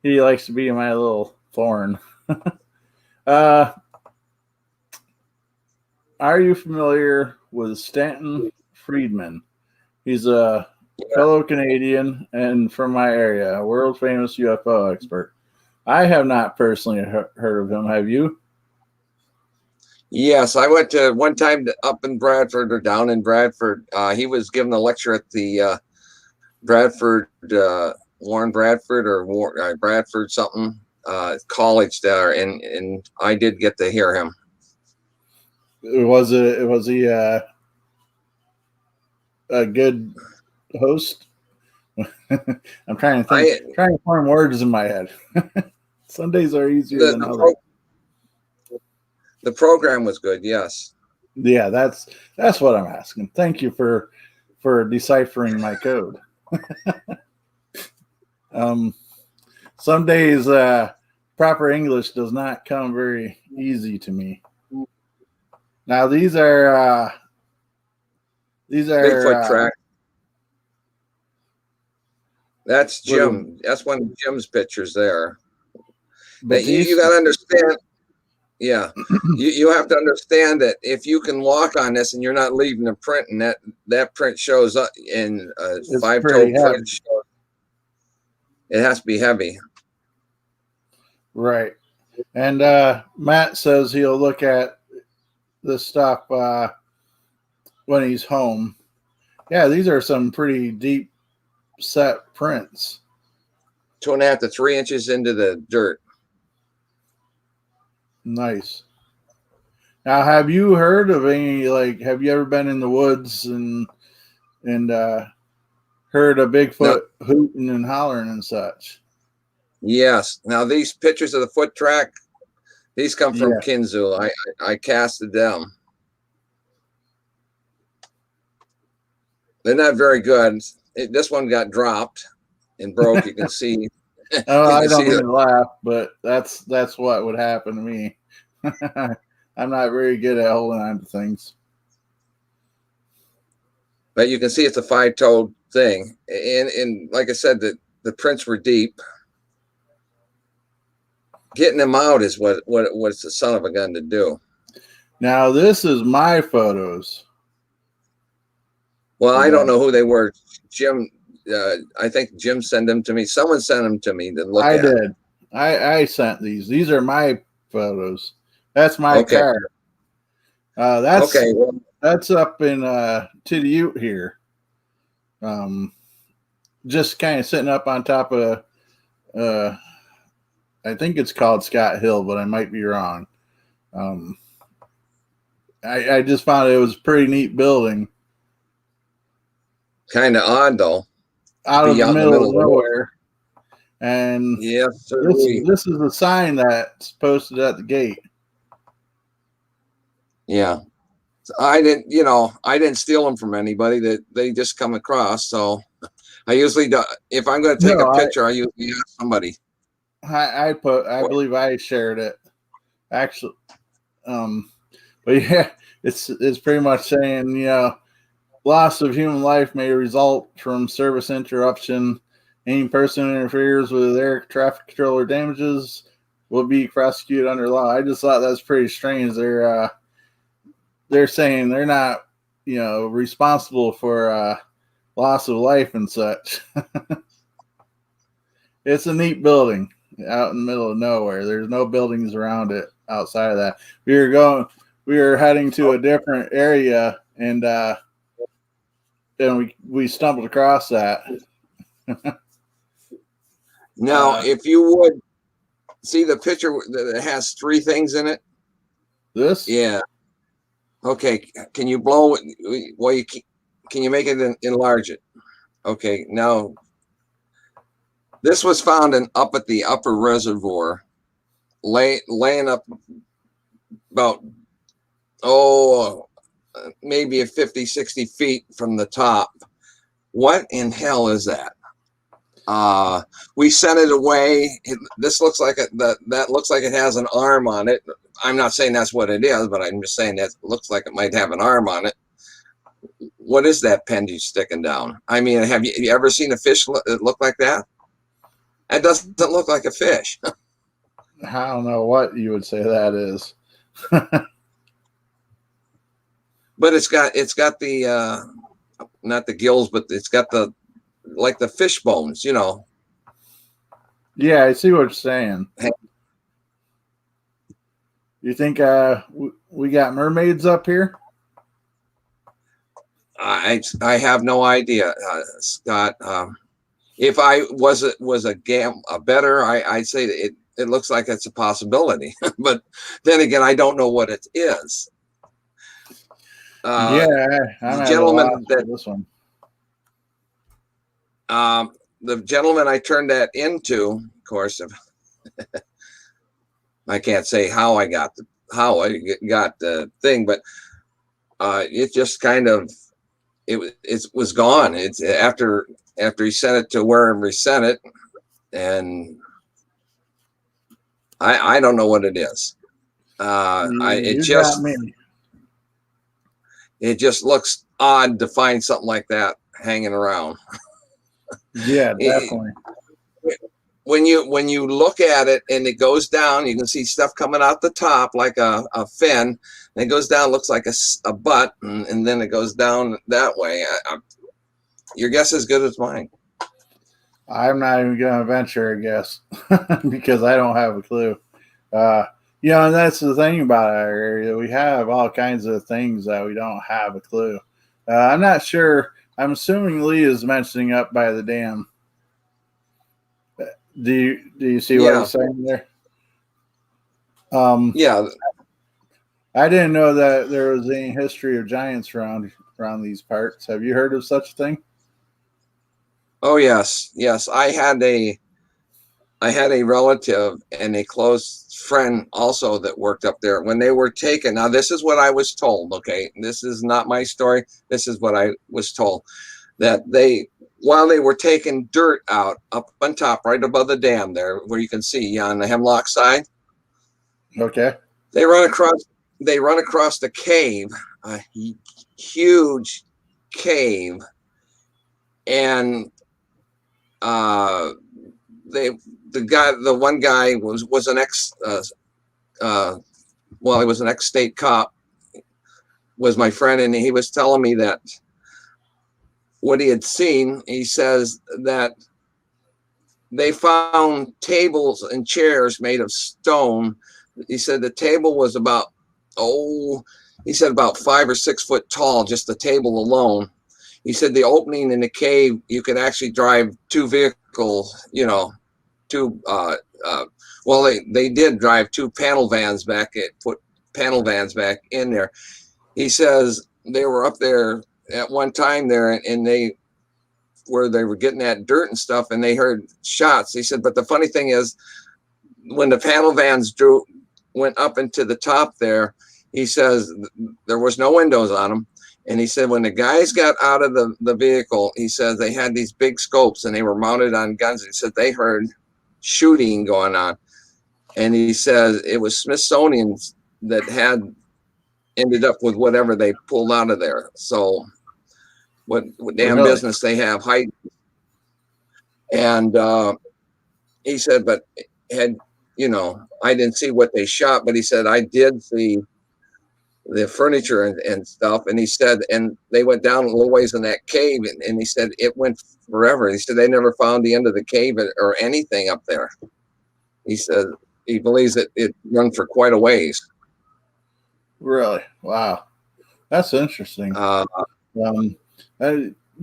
He likes to be my little thorn. Are you familiar with Stanton Friedman? He's a fellow Canadian and from my area, a world famous UFO expert. I have not personally heard of him. Have you? Yes, I went to one time up in Bradford or down in Bradford. He was giving a lecture at the Bradford, Warren Bradford or Bradford something college there, and I did get to hear him. Was he a good host? I'm trying to think. Trying to form words in my head. Sundays are easier than others. The program was good, yes. Yeah, that's what I'm asking. Thank you for deciphering my code. Some days proper English does not come very easy to me. Now these are Bigfoot track. That's Jim. That's one of Jim's pictures there. But you got to understand. Yeah, you have to understand that if you can walk on this and you're not leaving a print, and that print shows up in a 5-toe print, it has to be heavy. Right. And Matt says he'll look at this stuff when he's home. Yeah, these are some pretty deep set prints. 2.5 to 3 inches into the dirt. Nice. Now, have you heard of any, have you ever been in the woods and heard a Bigfoot hooting and hollering and such? Yes. Now, these pictures of the foot track, these come from Kinzua. I casted them. They're not very good. This one got dropped and broke. You can see. I don't mean to laugh, but that's what would happen to me. I'm not very good at holding on to things. but you can see it's a 5-toed thing. And like I said, the prints were deep. Getting them out is what's the son of a gun to do. Now this is my photos. Well, I don't know who they were. Jim, I think Jim sent them to me. Someone sent them to me to look at. I did. I sent these. These are my photos. That's my car. That's okay. Well, that's up in to the Ute here. Just kind of sitting up on top of I think it's called Scott Hill, but I might be wrong. I just found it was a pretty neat building. Kind of odd though. Out of the middle of nowhere. And yes, this is the sign that's posted at the gate. Yeah. I didn't steal them from anybody. That they just come across. So I usually do. If I'm going to take a picture, I usually ask somebody. I believe I shared it actually. But yeah, it's pretty much saying, loss of human life may result from service interruption. Any person who interferes with air traffic control or damages will be prosecuted under law. I just thought that's pretty strange. They're saying they're not, responsible for loss of life and such. It's a neat building out in the middle of nowhere. There's no buildings around it outside of that. We were heading to a different area, and then we stumbled across that. Now, if you would see the picture that has 3 things in it. This? Yeah. Okay. Can you blow it? Well, can you make it enlarge it? Okay. Now, this was found up at the upper reservoir, laying up about, maybe 50, 60 feet from the top. What in hell is that? We sent it away. This looks like that looks like it has an arm on it. I'm not saying that's what it is, but I'm just saying that looks like it might have an arm on it. What is that appendage sticking down? I mean, have you ever seen a fish look like that? That doesn't look like a fish. I don't know what you would say that is. But it's got the not the gills, but it's got the fish bones, Yeah, I see what you're saying. You think we got mermaids up here? I have no idea, Scott. If I was a better, I'd say it looks like it's a possibility. But then again, I don't know what it is. The gentleman this one. The gentleman I turned that into, of course, I can't say how I got the thing, but it just kind of it was gone. It's after he sent it to wherever he sent it, and I don't know what it is. It just looks odd to find something like that hanging around. Yeah, definitely. When you look at it and it goes down, you can see stuff coming out the top like a fin. And it goes down, looks like a butt, and then it goes down that way. Your guess is as good as mine. I'm not even going to venture a guess because I don't have a clue. And that's the thing about our area. We have all kinds of things that we don't have a clue. I'm not sure. I'm assuming Lee is mentioning up by the dam. Do you see what I'm saying there? Yeah. I didn't know that there was any history of giants around these parts. Have you heard of such a thing? Oh yes. I had a relative and a close friend also that worked up there when they were taken. Now this is what I was told. Okay, this is not my story. This is what I was told, that while they were taking dirt out up on top, right above the dam there, where you can see on the Hemlock side. Okay. They run across the cave, a huge cave, and the one guy was an ex well, he was an ex-state cop, was my friend, and he was telling me that what he had seen. He says that they found tables and chairs made of stone. He said the table was about, he said about 5 or 6 foot tall, just the table alone. He said the opening in the cave, you could actually drive 2 vehicles, you know, well, they did drive 2 panel vans back, put panel vans back in there. He says they were up there at one time there, and they were getting that dirt and stuff, and they heard shots. He said, but the funny thing is, when the panel vans went up into the top there, he says there was no windows on them. And he said when the guys got out of the vehicle, he says they had these big scopes and they were mounted on guns. He said they heard shooting going on. And he says it was Smithsonian's that had ended up with whatever they pulled out of there. So what damn business they have hiding. And he said, but had, you know, I didn't see what they shot, but he said, I did see the furniture and stuff. And he said, and they went down a little ways in that cave, and he said it went forever. He said they never found the end of the cave or anything up there. He said he believes that it run for quite a ways. Really? Wow. That's interesting.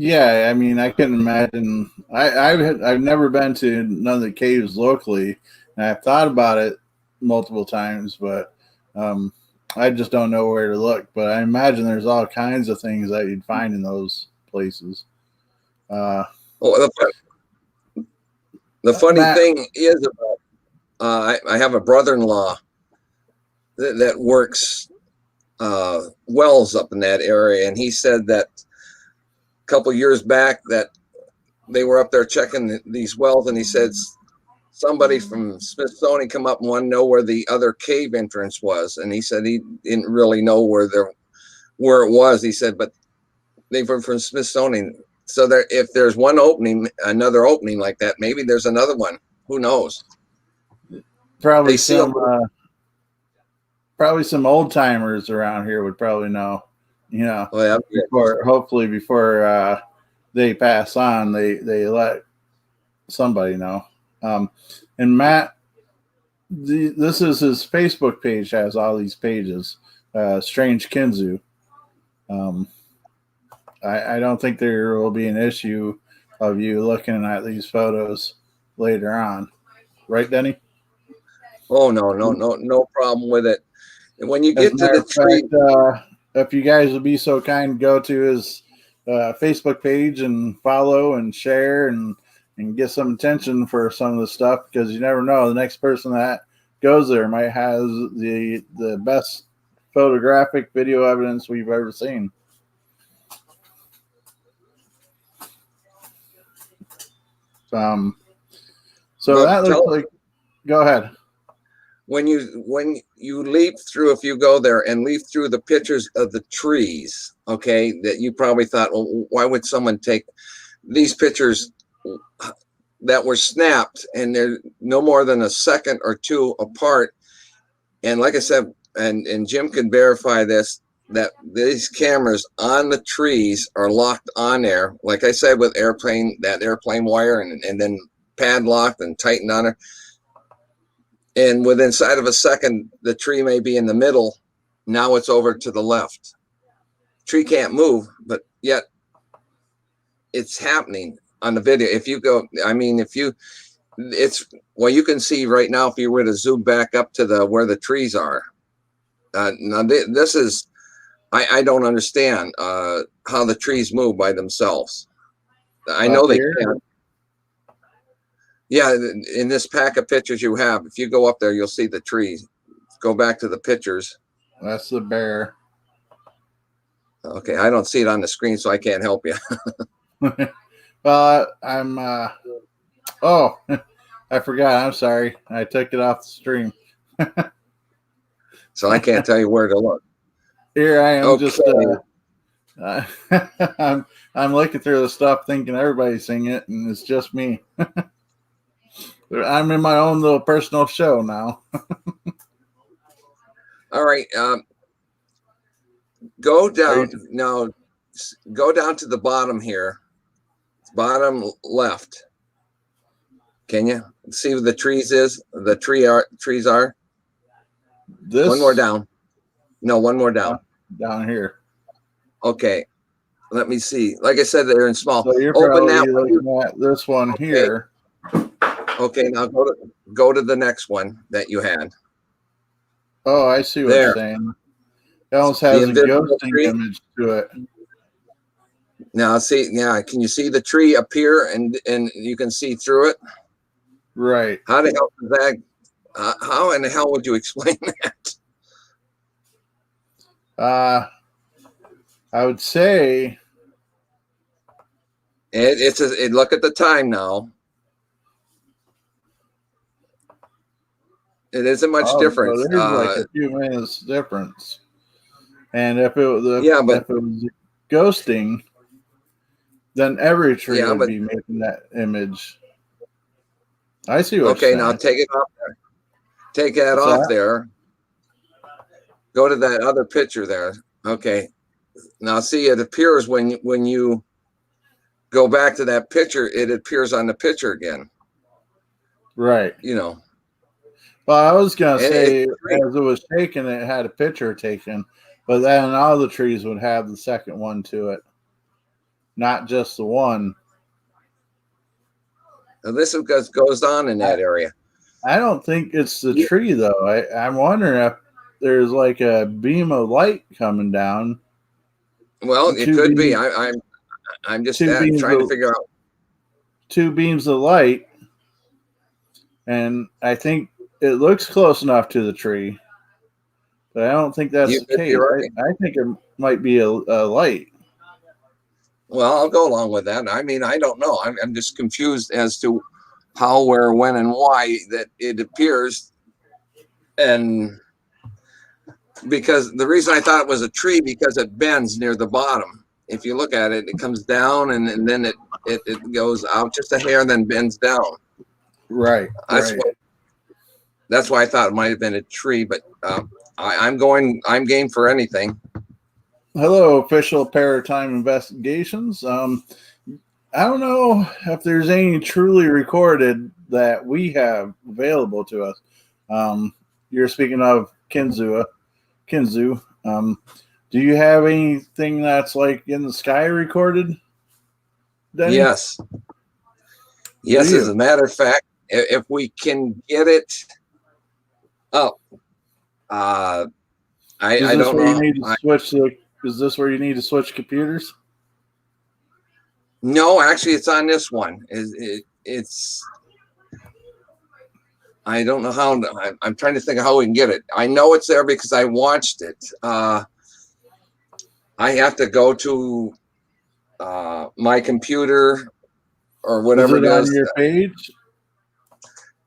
Yeah, I mean, I can imagine. I've never been to none of the caves locally, and I've thought about it multiple times, but I just don't know where to look. But I imagine there's all kinds of things that you'd find in those places. The funny thing is about I have a brother-in-law that works wells up in that area, and he said that a couple years back that they were up there checking these wells, and he said somebody from Smithsonian come up and wanted to know where the other cave entrance was, and he said he didn't really know where it was. He said, but they were from Smithsonian, so there, if there's one opening, another opening like that, maybe there's another one. Who knows? Probably some old timers around here would probably know. You know, hopefully before they pass on, they let somebody know. And Matt, this is his Facebook page, has all these pages. Strange Kinzu. I don't think there will be an issue of you looking at these photos later on, right, Denny? Oh no problem with it. And when you get to the tree, if you guys would be so kind, go to his Facebook page and follow and share and get some attention for some of the stuff, because you never know, the next person that goes there might have the best photographic video evidence we've ever seen. So that looks like. Go ahead. When you leap through, if you go there and leap through the pictures of the trees, okay, that you probably thought, well, why would someone take these pictures that were snapped and they're no more than a second or two apart? And like I said, and Jim can verify this, that these cameras on the trees are locked on there, like I said, with airplane wire and then padlocked and tightened on there. And within inside of a second, the tree may be in the middle. Now it's over to the left. Tree can't move, but yet it's happening on the video. If you go, I mean, you can see right now if you were to zoom back up to where the trees are. Now this is, I don't understand how the trees move by themselves. I know they can. Yeah, in this pack of pictures you have, if you go up there, you'll see the trees. Go back to the pictures. That's the bear. Okay, I don't see it on the screen, so I can't help you. Well, I'm. Oh, I forgot. I'm sorry. I took it off the stream. So I can't tell you where to look. Here I am, okay. Uh, I'm looking through the stuff thinking everybody's seeing it, and it's just me. I'm in my own little personal show now. All right. Go Are down you, now. Go down to the bottom here, bottom left. Can you see where the trees is? The trees are. this One more down. No, one more down. down here. Okay. Let me see. Like I said, they're in small. So you're Open that probably one. looking at this one Okay. here. Okay. Now go to the next one that you had. Oh, I see what you're There. saying. It almost The has a invisible ghosting tree. image to it. Now see, yeah, can you see the tree appear and you can see through it? Right. How the hell does that? How in the hell would you explain that? I would say Look at the time now. It isn't much so difference. there's like a few minutes difference. And if it was Yeah, but if it was ghosting, then every tree yeah, would but be making that image. I see what okay. you're Now saying. take it off there. Take that What's off that? there. Go to that other picture there. Okay. Now see, it appears when you go back to that picture, it appears on the picture again. Right. You know. Well, I was gonna And say it's great. as it was taken, it had a picture taken, but then all the trees would have the second one to it, not just the one. Now, this is what goes on in that area. I don't think it's the tree though. I'm wondering if there's like a beam of light coming down. Well, it Two could be. beams, I'm just two beams trying to of figure out. two beams of light, and I think it looks close enough to the tree, but I don't think that's You the could be case. right. I think it might be a light. Well, I'll go along with that. I mean, I don't know. I'm just confused as to how, where, when, and why that it appears. And because the reason I thought it was a tree because it bends near the bottom. If you look at it, it comes down and then it goes out just a hair and then bends down. Right. That's Right. that's why I thought it might have been a tree. But I'm game for anything. Hello, official Paratime Investigations. I don't know if there's any truly recorded that we have available to us. You're speaking of Kinzu. Do you have anything that's like in the sky recorded, Denny? Yes. Yes, as a matter of fact, if we can get it up, I don't know. Is this where you need to switch computers? No, actually, it's on this one. It's I don't know how. I'm trying to think of how we can get it. I know it's there because I watched it. I have to go to my computer or whatever Is it it on is. your page?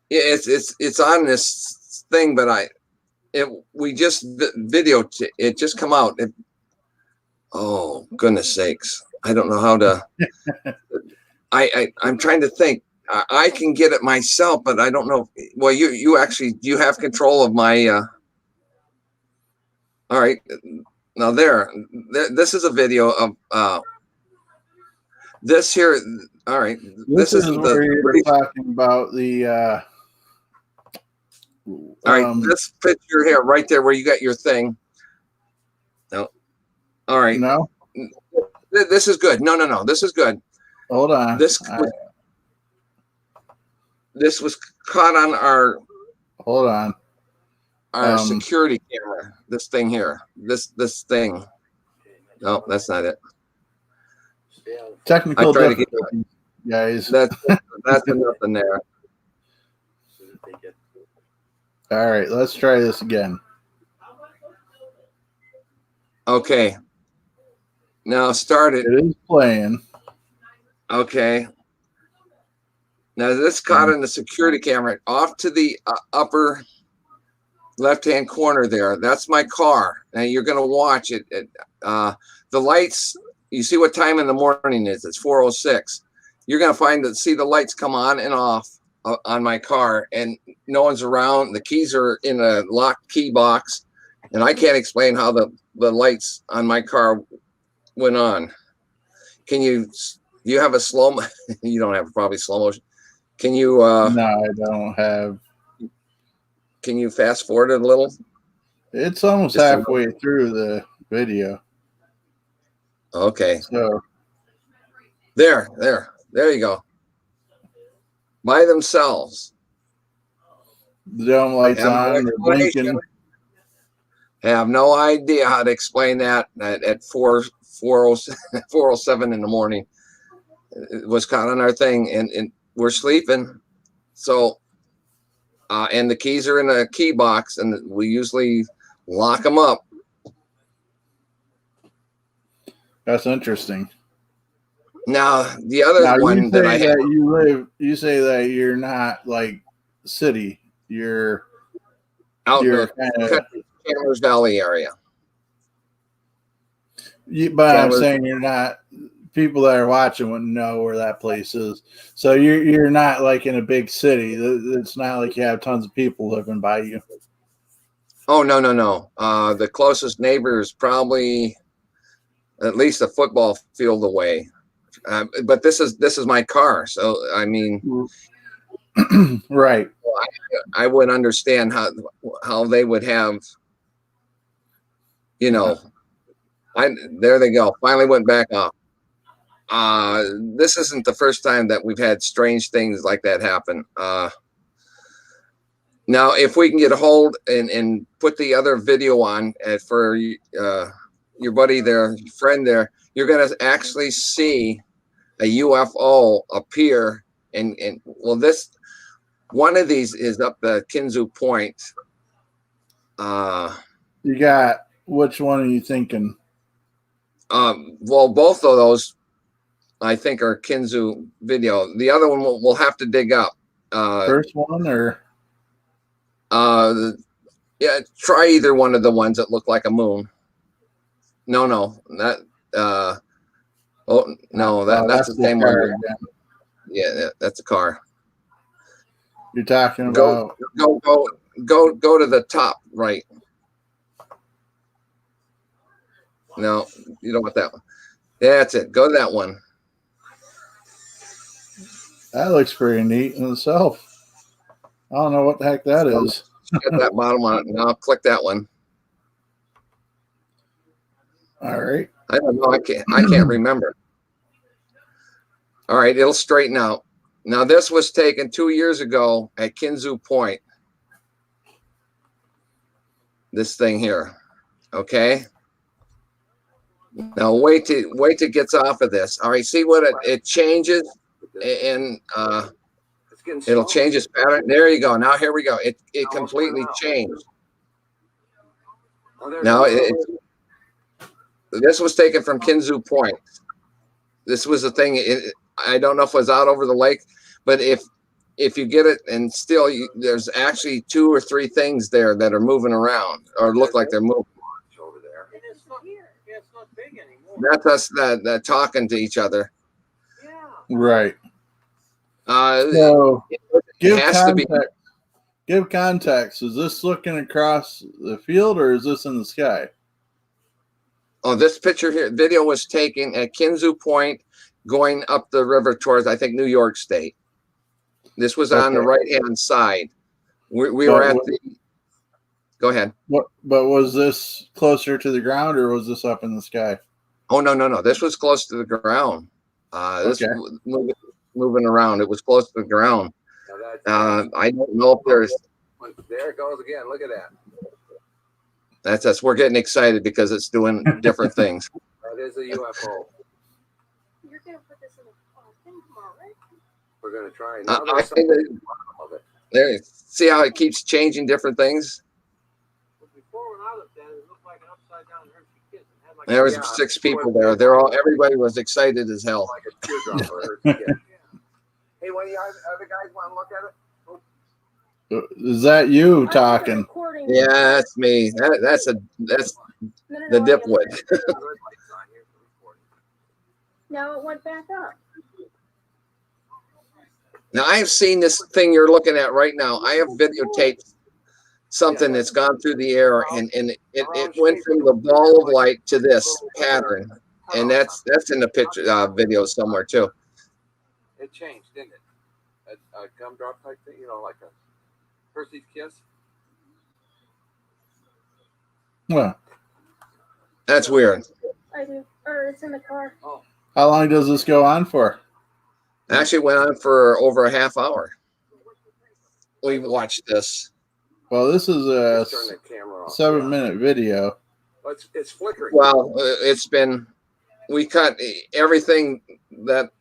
It's on this thing, but we just videoed it. Just come out. Oh goodness sakes! I don't know how to. I'm trying to think. I can get it myself, but I don't know. Well, you actually you have control of my. All right, now this is a video of this here. All right, This is where you're talking about the. All right, this picture here, right there, where you got your thing. No, all right. No, this is good. No, this is good. Hold on. This was caught on our. Hold on. Our security camera. This thing here. This thing. No, that's not it. Technical difficulties, guys. That's enough in there. All right, let's try this again. Okay. Now start it. It is playing. Okay. Now this caught in the security camera off to the upper left-hand corner there. That's my car. Now you're going to watch it. The lights you see what time in the morning it is. It's 4:06. You're going to see the lights come on and off on my car, and no one's around. The keys are in a locked key box, and I can't explain how the lights on my car went on. Do you have a slow? You don't have probably slow motion. Can you? No, I don't have. Can you fast forward it a little? It's almost Just halfway through the video. Okay. So there you go. By themselves. the dome lights on, they're blinking. Have no idea how to explain that at 4:07 in the morning. It was caught on our thing, and we're sleeping. So, and the keys are in a key box, and we usually lock them up. That's interesting. Now, the other one that I have, you say that you're not like city, you're out in the Chandler's Valley area. But I'm saying you're not. People that are watching wouldn't know where that place is. So you're not like in a big city. It's not like you have tons of people living by you. Oh, no. The closest neighbor is probably at least a football field away. But this is my car, so I mean, right. I would understand how they would have, there they go. Finally went back up. This isn't the first time that we've had strange things like that happen. Now, if we can get a hold and put the other video on for your buddy there, friend there, you're going to actually see a UFO appear. And well, one of these is up the Kinzua Point. You got, which one are you thinking? Well, both of those, I think, are Kinzua video. The other one we'll have to dig up. First one or? Yeah, try either one of the ones that look like a moon. No, that's the same one. Yeah, that's a car. You're talking about go to the top right. No, you don't want that one. That's it. Go to that one. That looks pretty neat in itself. I don't know what the heck that is. Get that bottom on it. Now click that one. All right. I don't know. I can't remember. All right, it'll straighten out. Now this was taken 2 years ago at Kinzua Point. This thing here. Okay. Now wait till it gets off of this. All right, see what it changes, and it'll change its pattern. There you go. Now here we go. It completely changed. Now this was taken from Kinzua Point. This was a thing. I don't know if it was out over the lake, but if you get it, and still there's actually 2 or 3 things there that are moving around or look like they're moving over there. It's not big anymore. That's us that talking to each other. Right. So give context. Is this looking across the field or is this in the sky? Oh, this picture here, video was taken at Kinzua Point going up the river towards, I think, New York State. This was on the right-hand side. We were at the... Go ahead. But was this closer to the ground or was this up in the sky? Oh, no. This was close to the ground. This moving around. It was close to the ground. I don't know if there's... There it goes again. Look at that. That's us. We're getting excited because it's doing different things. That is a UFO. You're going to put this in a thing tomorrow, right? We're going to try. I think there. See how it keeps changing different things? Before when I looked at it, it looked like an upside down Hershey Kiss. There was 6 people there. Everybody was excited as hell. Like a teardrop. Hey, one of you other guys want to look at it? Is that you talking? Yeah, that's me. That's the dipwood. Now it went back up. Now I have seen this thing you're looking at right now. I have videotaped something that's gone through the air, and it went from the ball of light to this pattern, and that's in the picture video somewhere too. It changed, didn't it? A gumdrop type thing, you know, like a Percy's kiss. Well, That's weird. I do. Or it's in the car. Oh, how long does this go on for? Actually went on for over a half hour. We watched this. Well, this is a turn the camera off. 7-minute video. Well, it's flickering. Well, we cut everything that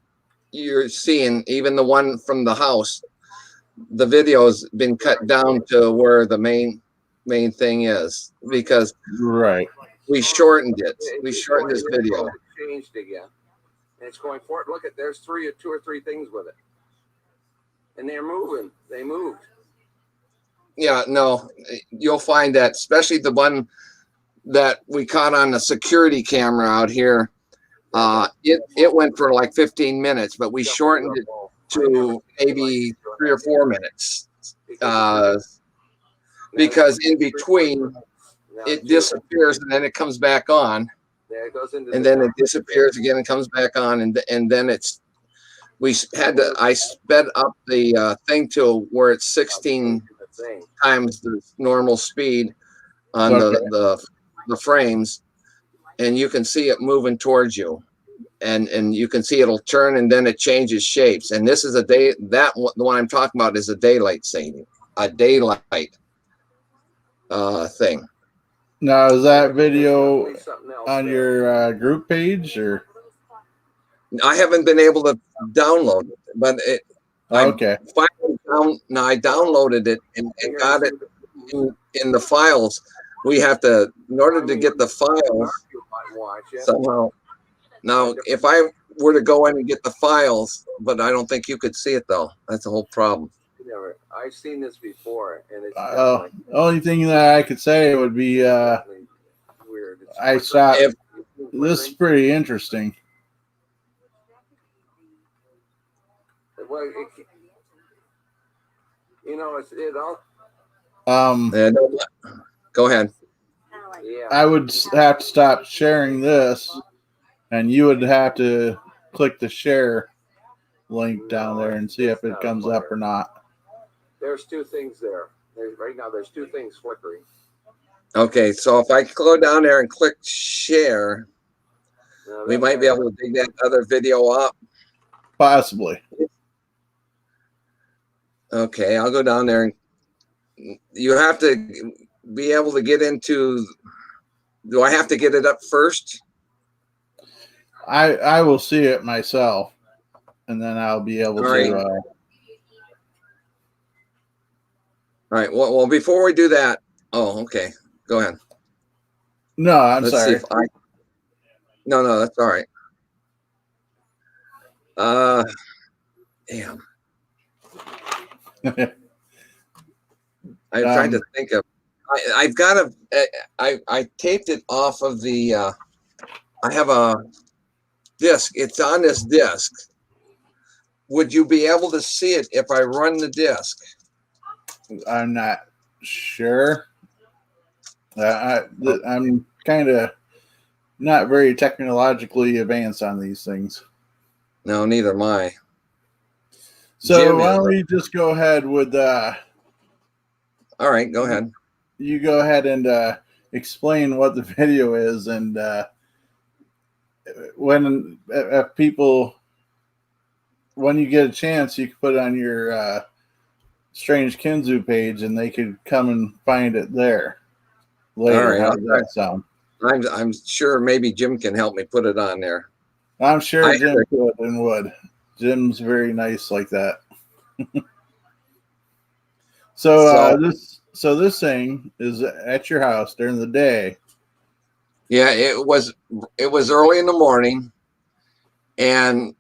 you're seeing, even the one from the house. The video's been cut down to where the main thing is, because Right. we shortened it. We shortened this video. It changed again. And it's going forward. Look at, there's two or three things with it. And they're moving. They moved. Yeah, no, you'll find that, especially the one that we caught on the security camera out here. It went for like 15 minutes, but we shortened it to maybe 3 or 4 minutes. Because in between it disappears and then it comes back on. And then it disappears again and comes back on, and then I sped up the thing to where it's 16 times the normal speed on the frames, and you can see it moving towards you, and you can see it'll turn and then it changes shapes. And this is the one I'm talking about is a daylight sighting, a daylight thing. Now, is that video on your group page, or? I haven't been able to download it, but Okay. I downloaded it and got it in the files. We have to, in order to get the files somehow. Now, if I were to go in and get the files, but I don't think you could see it though. That's the whole problem. I've seen this before, and it's only thing that I could say would be weird. I saw this is pretty interesting. Well, it all. Go ahead. Yeah. I would have to stop sharing this, and you would have to click the share link down there and see if it comes up or not. There's two things there. Right now, there's two things flickering. Okay, so if I go down there and click share, we might be able to dig that other video up. Possibly. Okay, I'll go down there, and you have to be able to get into. Do I have to get it up first? I will see it myself, and then I'll be able to. All right. Well, before we do that, okay. Go ahead. No, I'm sorry. No, that's all right. Damn. I'm trying to think of. I've got I taped it off of the. I have a disc. It's on this disc. Would you be able to see it if I run the disc? I'm not sure. I'm kind of not very technologically advanced on these things. No, neither am I. So why don't we just go ahead with all right, go ahead. You go ahead and explain what the video is, and when you get a chance, you can put it on your Strange Kinzua page, and they could come and find it there later. All right, how does that sound? I'm sure maybe Jim can help me put it on there. I'm sure Jim could and would. Jim's very nice like that. So this thing is at your house during the day. Yeah, it was early in the morning, and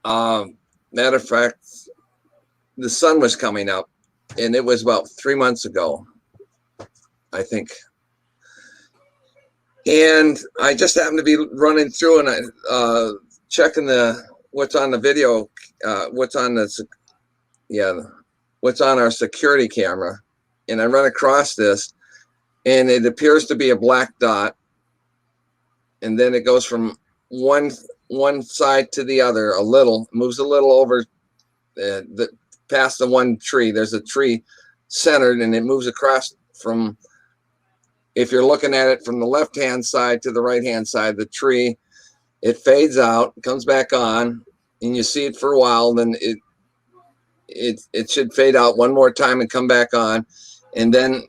matter of fact, the sun was coming up, and it was about 3 months ago, I think. And I just happened to be running through, and checking what's on the video, what's on our security camera, and I run across this, and it appears to be a black dot, and then it goes from one side to the other moves a little over past the one tree. There's a tree centered, and it moves across from, if you're looking at it from the left-hand side to the right-hand side of the tree, it fades out, comes back on, and you see it for a while, then it should fade out one more time and come back on, and then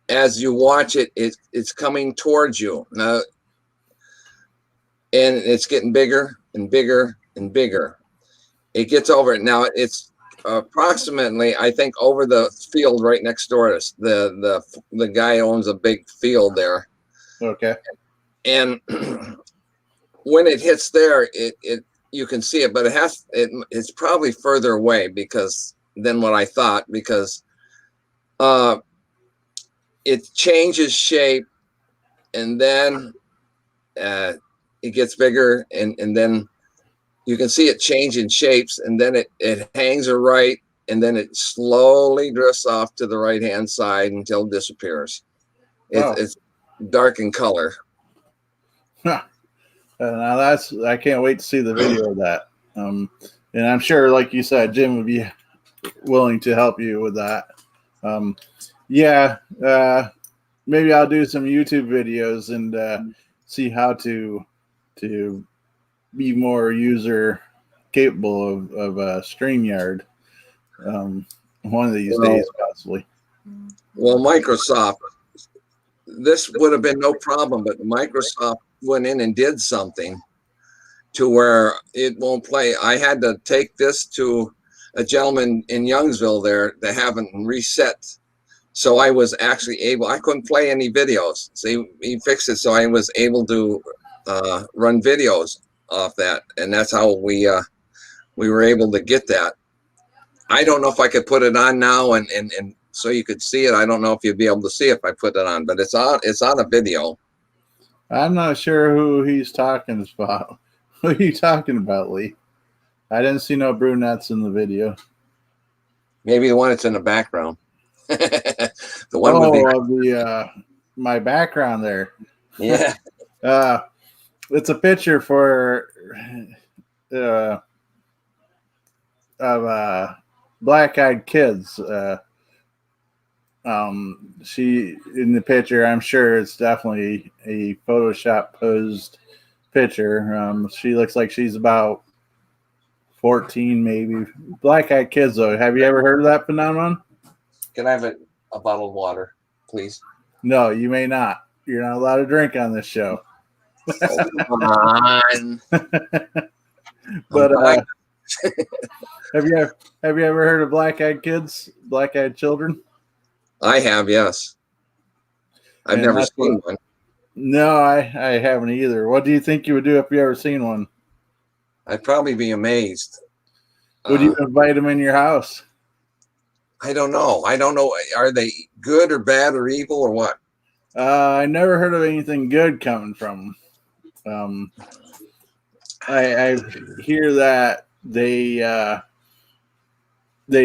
as you watch it, it's coming towards you now, and it's getting bigger and bigger and bigger. It gets over it now. It's approximately, I think, over the field right next door to us. The guy owns a big field there. Okay. And when it hits there, it you can see it, but it's probably further away than what I thought, because it changes shape, and then it gets bigger, and then you can see it changing shapes, and then it hangs right, and then it slowly drifts off to the right-hand side until it disappears. It's dark in color. Huh. Now I can't wait to see the video of that. And I'm sure, like you said, Jim would be willing to help you with that. Maybe I'll do some YouTube videos and see how to be more user capable of StreamYard one of these days, possibly. Well, Microsoft, this would have been no problem, but Microsoft went in and did something to where it won't play. I had to take this to a gentleman in Youngsville there to have it reset. So I was actually I couldn't play any videos. So he fixed it so I was able to run videos off that. And that's how we were able to get that. I don't know if I could put it on now and so you could see it. I don't know if you'd be able to see if I put it on, but it's on a video. I'm not sure who he's talking about. Who are you talking about, Lee? I didn't see no brunettes in the video. Maybe the one that's in the background. The one would be my background there. Yeah. It's a picture of black-eyed kids. She in the picture, I'm sure it's definitely a Photoshop posed picture. She looks like she's about 14, maybe. Black-eyed kids, though. Have you ever heard of that phenomenon? Can I have a bottle of water, please? No, you may not. You're not allowed to drink on this show. Oh, come on. But have you ever heard of black-eyed kids, black-eyed children? I have, yes. I've never seen one. No, I haven't either. What do you think you would do if you ever seen one? I'd probably be amazed. Would you invite them in your house? I don't know. Are they good or bad or evil or what? I never heard of anything good coming from them. I hear that they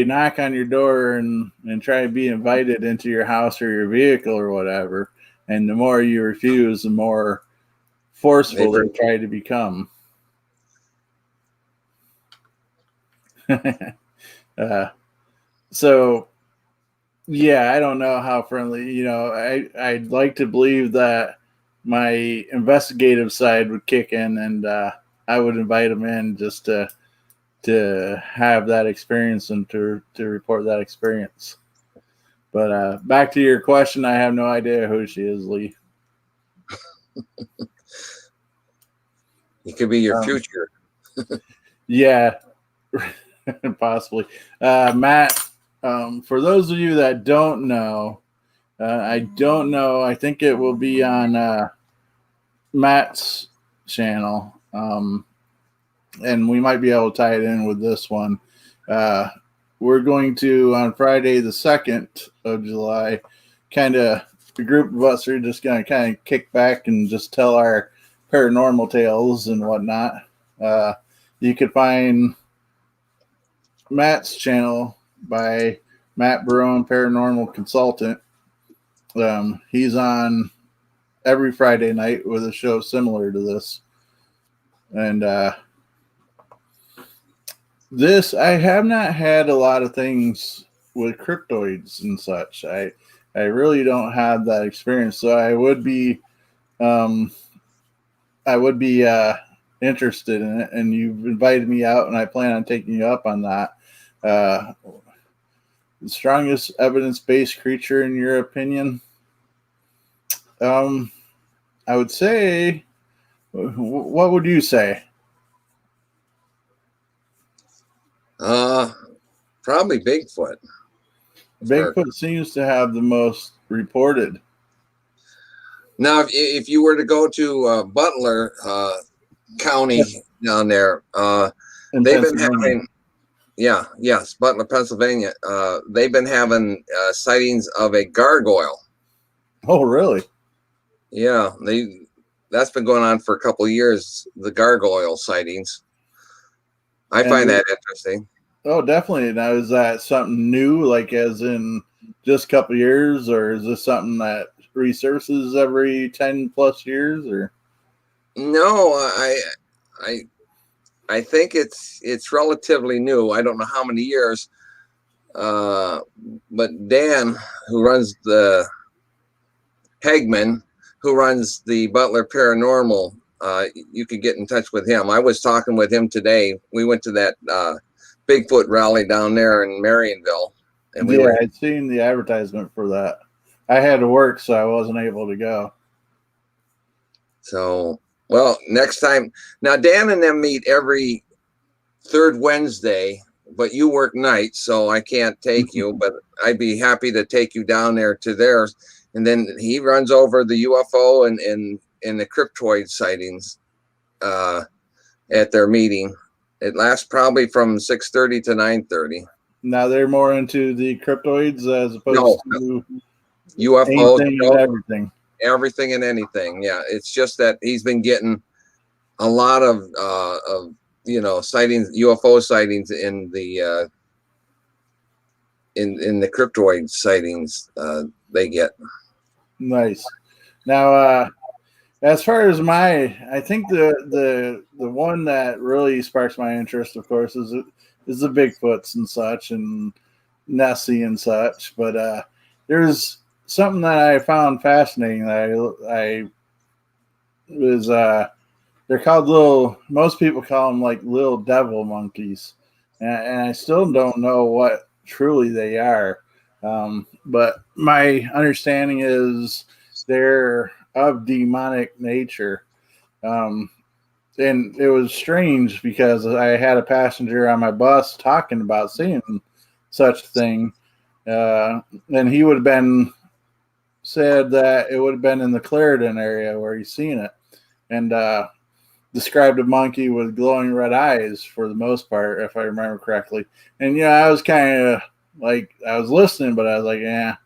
knock on your door and try to be invited into your house or your vehicle or whatever. And the more you refuse, the more forceful they try to become. So, yeah, I don't know how friendly, I'd like to believe that my investigative side would kick in and I would invite them in just to have that experience and to report that experience. But back to your question, I have no idea who she is, Lee. It could be your future. Yeah, possibly. Matt, for those of you that don't know, I don't know. I think it will be on Matt's channel. And we might be able to tie it in with this one. We're going to, on Friday the 2nd of July, a group of us are just going to kind of kick back and just tell our paranormal tales and whatnot. You could find Matt's channel by Matt Barone, Paranormal Consultant. He's on every Friday night with a show similar to this. And this, I have not had a lot of things with cryptoids and such. I really don't have that experience. So I would be interested in it, and you've invited me out, and I plan on taking you up on that. The strongest evidence-based creature, in your opinion? I would say, what would you say? Probably Bigfoot. Bigfoot seems to have the most reported. Now, if you were to go to Butler County down there, they've been having, Butler, Pennsylvania. They've been having sightings of a gargoyle. Oh, really? Yeah, that's been going on for a couple of years. The gargoyle sightings. I find that interesting. Oh, definitely. Now, is that something new, like as in just a couple of years, or is this something that resurfaces every 10 plus years? Or no, I think it's relatively new. I don't know how many years, but Dan, who runs the Hegman, who runs the Butler Paranormal, you could get in touch with him. I was talking with him today. We went to that Bigfoot rally down there in Marionville, and I'd seen the advertisement for that. I had to work, so I wasn't able to go. So, well, next time. Now, Dan and them meet every third Wednesday, but you work nights, so I can't take you, but I'd be happy to take you down there to theirs. And then he runs over the UFO and the cryptoid sightings at their meeting. It lasts probably from 6:30 to 9:30. Now they're more into the cryptoids as opposed to UFOs and everything. Everything and anything. Yeah, it's just that he's been getting a lot of sightings, UFO sightings in the in the cryptoid sightings they get. Nice. Now, as far as I think the one that really sparks my interest, of course, is the Bigfoots and such, and Nessie and such. But there's something that I found fascinating that I was they're called most people call them like little devil monkeys, and I still don't know what truly they are. But my understanding is they're of demonic nature. And it was strange because I had a passenger on my bus talking about seeing such a thing. And he would have been said that it would have been in the Clarendon area where he's seen it. And described a monkey with glowing red eyes for the most part, if I remember correctly. And I was kind of like, I was listening, but I was like, I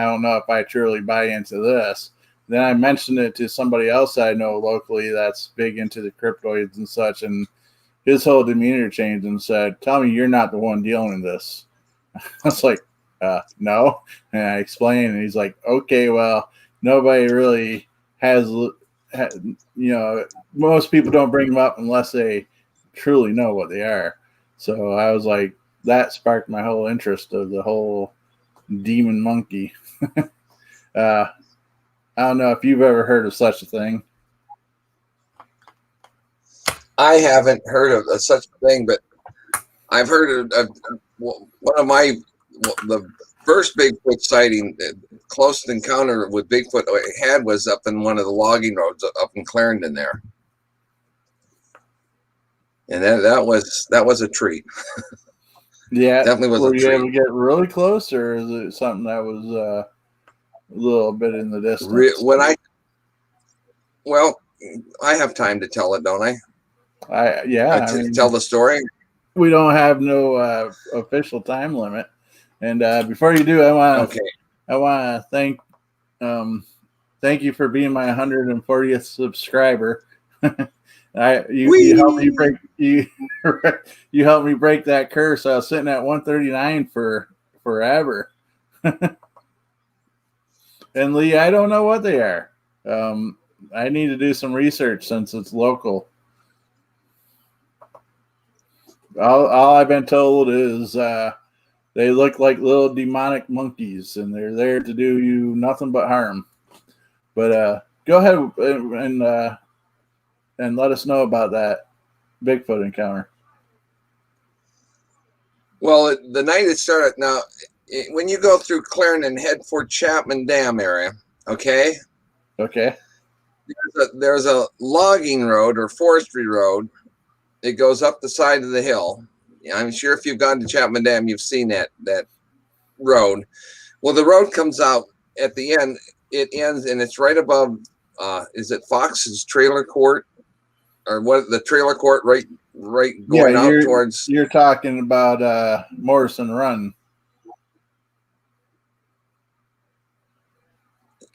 don't know if I truly buy into this. Then I mentioned it to somebody else I know locally that's big into the cryptoids and such, and his whole demeanor changed and said, "Tell me you're not the one dealing with this." I was like, no. And I explained, and he's like, okay, well, nobody really has, most people don't bring them up unless they truly know what they are. So I was like, that sparked my whole interest of the whole demon monkey. I don't know if you've ever heard of such a thing. I haven't heard of such a thing, but I've heard of one of the first Bigfoot sighting, closest encounter with Bigfoot I had was up in one of the logging roads up in Clarendon there. And that was a treat. Yeah, definitely was. Were a you treat. able to get really close, or is it something that was a little bit in the distance? I have time to tell it, don't I? Tell the story. We don't have no official time limit. And before you do, I want to thank you for being my 140th subscriber. You helped me break you helped me break that curse. I was sitting at 139 for forever. And Lee, I don't know what they are. I need to do some research since it's local. All I've been told is they look like little demonic monkeys, and they're there to do you nothing but harm. But go ahead and let us know about that Bigfoot encounter. Well, the night it started, now, when you go through Clarendon and head for Chapman Dam area, okay? Okay. There's a logging road or forestry road. It goes up the side of the hill. I'm sure if you've gone to Chapman Dam, you've seen that road. Well, the road comes out at the end. It ends, and it's right above, is it Fox's trailer court? Or what, the trailer court right going out towards... You're talking about Morrison Run.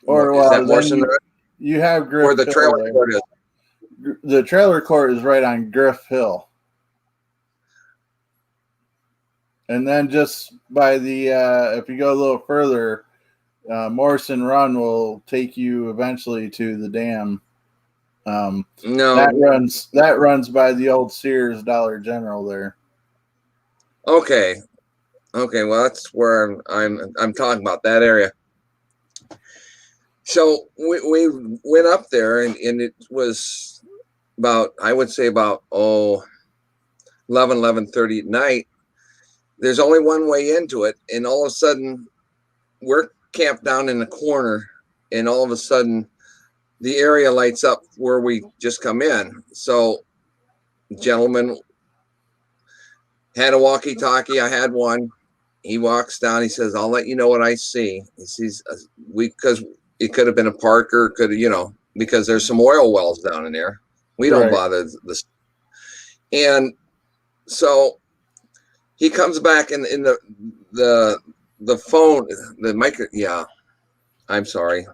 Or is that Morrison Run? You have Griff Where the Hill trailer there. court is. The trailer court is right on Griff Hill. And then just by the, if you go a little further, Morrison Run will take you eventually to the dam. No, that runs by the old Sears Dollar General there. Okay. Well, that's where I'm talking about, that area. So we went up there, and it was about, I would say about 11:30 at night. There's only one way into it, and all of a sudden we're camped down in the corner, and all of a sudden the area lights up where we just come in. So gentleman had a walkie-talkie. I had one. He walks down. He says, "I'll let you know what I see." He sees because it could have been a Parker, because there's some oil wells down in there. We don't bother this. And so he comes back in the phone, the micro. Yeah, I'm sorry.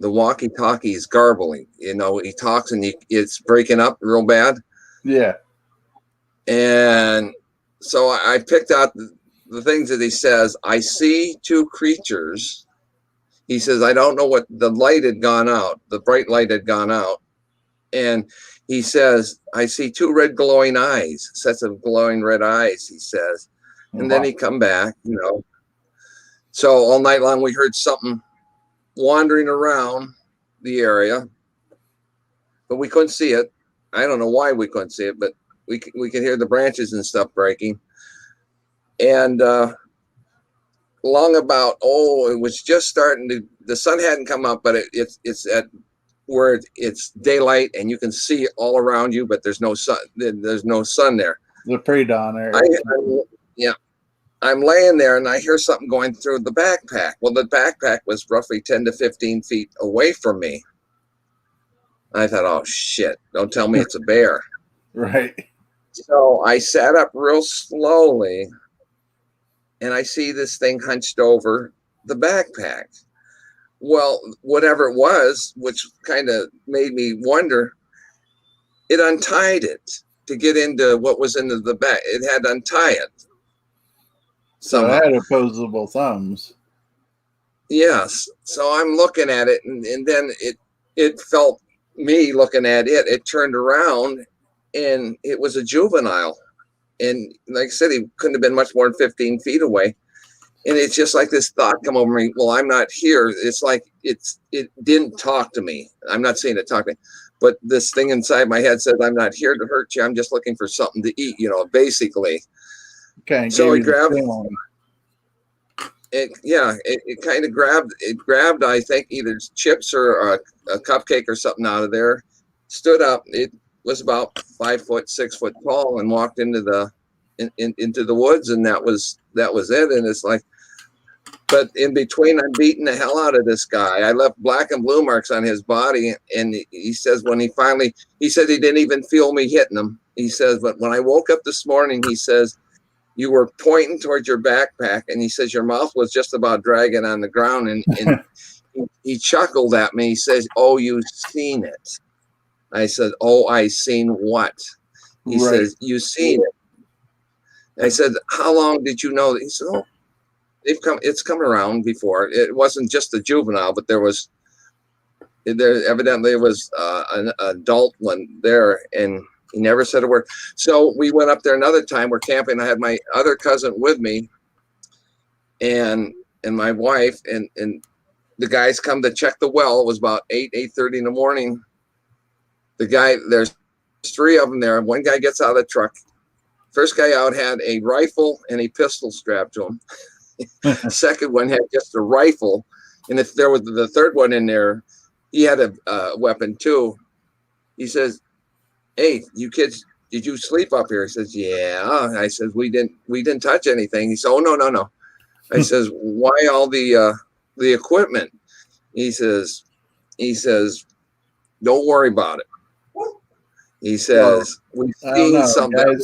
The walkie-talkie is garbling. He talks and it's breaking up real bad. Yeah. And so I picked out the things that he says. I see two creatures. He says, I don't know what, the light had gone out. The bright light had gone out. And he says, I see two red glowing eyes, sets of glowing red eyes, he says. And then he come back, So all night long we heard something wandering around the area, but we couldn't see it. I don't know why we couldn't see it, but we could hear the branches and stuff breaking. And long about, it was just starting to, the sun hadn't come up, but it's at where it's daylight and you can see all around you, but there's no sun. There's no sun there. The pre-dawn area. Yeah. I'm laying there and I hear something going through the backpack. Well, the backpack was roughly 10 to 15 feet away from me. I thought, oh shit, don't tell me it's a bear. Right. So I sat up real slowly and I see this thing hunched over the backpack. Well, whatever it was, which kind of made me wonder, it untied it to get into what was into the back. It had to untie it. So it had opposable thumbs. Yes. So I'm looking at it, and then it felt me looking at it. It turned around, and it was a juvenile. And like I said, he couldn't have been much more than 15 feet away. And it's just like this thought come over me. Well, I'm not here. It's like it didn't talk to me. I'm not saying it talked to me, but this thing inside my head said, I'm not here to hurt you. I'm just looking for something to eat, basically. Okay. So he grabbed it. Yeah, it kind of grabbed, I think, either chips or a cupcake or something out of there. Stood up. It was about 5 foot, 6 foot tall, and walked into the into the woods, and that was it. And it's like, but in between, I'm beating the hell out of this guy. I left black and blue marks on his body, and he says when he said he didn't even feel me hitting him. He says, but when I woke up this morning, he says, you were pointing towards your backpack, and he says your mouth was just about dragging on the ground, and he chuckled at me. He says, "Oh, you've seen it." I said, "Oh, I seen what?" He Right. says, "You seen it." I said, "How long did you know?" He said, "Oh, it's come around before. It wasn't just a juvenile, but there evidently was an adult one there, and he never said a word." So we went up there another time. We're camping. I had my other cousin with me, and my wife, and the guys come to check the well. It was about 8:30 in the morning. There's three of them there. One guy gets out of the truck. First guy out had a rifle and a pistol strapped to him. Second one had just a rifle, and if there was the third one in there, he had a weapon too. He says, "Hey, you kids, did you sleep up here?" He says, "Yeah." I says, "We didn't touch anything." He said, "Oh, no." I says, "Why all the equipment?" He says, "Don't worry about it." He says, "We've I don't seen know, something."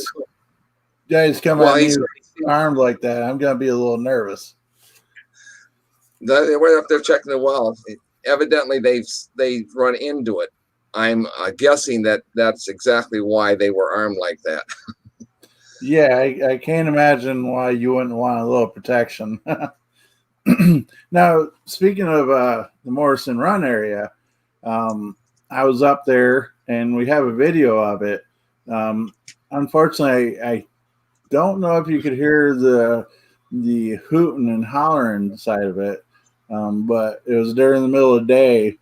guys come Well, at he me said, armed like that. I'm gonna be a little nervous. they were up there checking the well. Evidently, they run into it. I'm guessing that's exactly why they were armed like that. Yeah, I can't imagine why you wouldn't want a little protection. Now, speaking of the Morrison Run area, I was up there and we have a video of it. Unfortunately, I don't know if you could hear the hooting and hollering side of it, but it was during the middle of the day,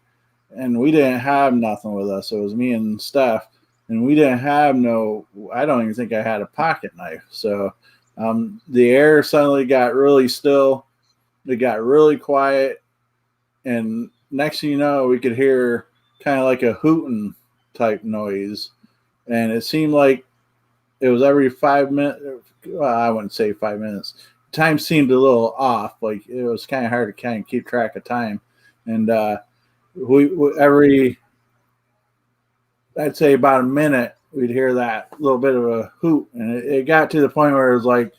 and we didn't have nothing with us. It was me and Steph, and we didn't have no. I don't even think I had a pocket knife. So the air suddenly got really still. It got really quiet, and next thing you know, we could hear kind of like a hooting type noise, and it seemed like it was every 5 minutes. Well, I wouldn't say 5 minutes. Time seemed a little off. Like it was kind of hard to kind of keep track of time, and we every I'd say about a minute we'd hear that little bit of a hoot, and it got to the point where it was like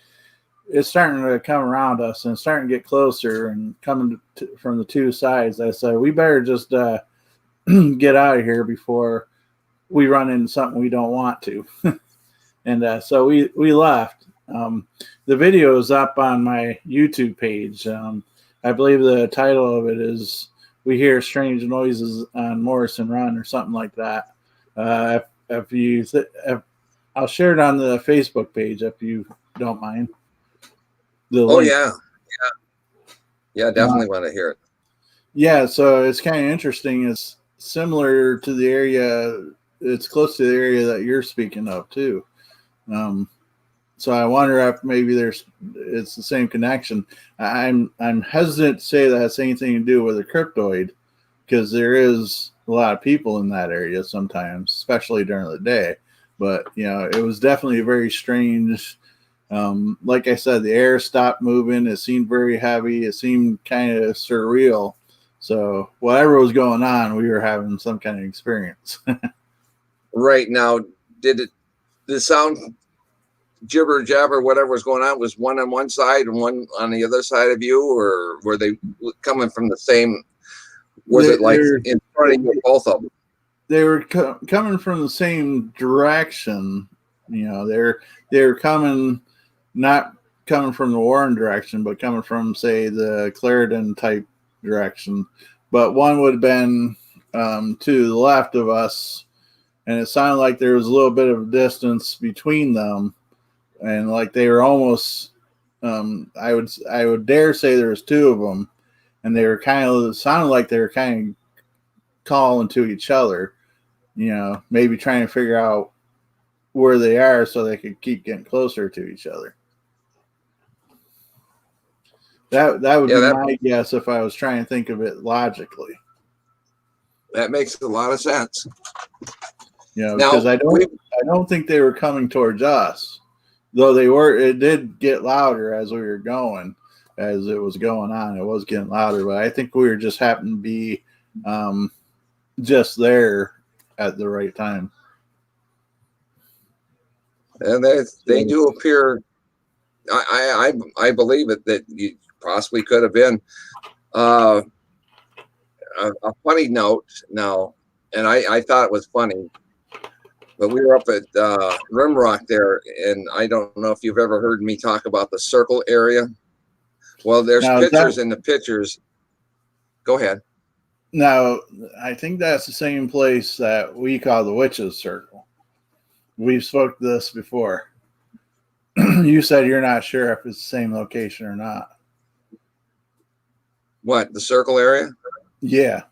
it's starting to come around us and starting to get closer and coming from the two sides. I said we better just get out of here before we run into something we don't want to. And so we left. The video is up on my YouTube page. I believe the title of it is "We Hear Strange Noises on Morrison Run" or something like that. I'll share it on the Facebook page if you don't mind. Oh yeah, definitely want to hear it. Yeah, so it's kind of interesting. It's similar to the area. It's close to the area that you're speaking of too. So I wonder if maybe it's the same connection. I'm hesitant to say that has anything to do with a cryptoid, because there is a lot of people in that area sometimes, especially during the day. But it was definitely very strange. Like I said, the air stopped moving. It seemed very heavy. It seemed kind of surreal. So whatever was going on, we were having some kind of experience. Right now, did the sound jibber jabber, whatever was going on, was one on one side and one on the other side of you, or were they coming from the same? Was it like in front of you, both of them? They were coming from the same direction. They were coming, not coming from the Warren direction, but coming from, say, the Clarendon type direction. But one would have been to the left of us, and it sounded like there was a little bit of distance between them, and like they were almost. I would dare say there was two of them, and they were sounded like they were kind of calling to each other. Maybe trying to figure out where they are so they could keep getting closer to each other. That would be my guess if I was trying to think of it logically. That makes a lot of sense. Because I don't think they were coming towards us, though they were. It did get louder as we were going, as it was going on. It was getting louder, but I think we were just happened to be just there at the right time. And they do appear. I believe it that you possibly could have been. A funny note now, and I thought it was funny. But we were up at Rimrock there, and I don't know if you've ever heard me talk about the circle area. Well, there's Now, pictures in the pictures. Go ahead. Now, I think that's the same place that we call the Witch's Circle. We've spoke this before. You said you're not sure if it's the same location or not. What, the circle area? Yeah.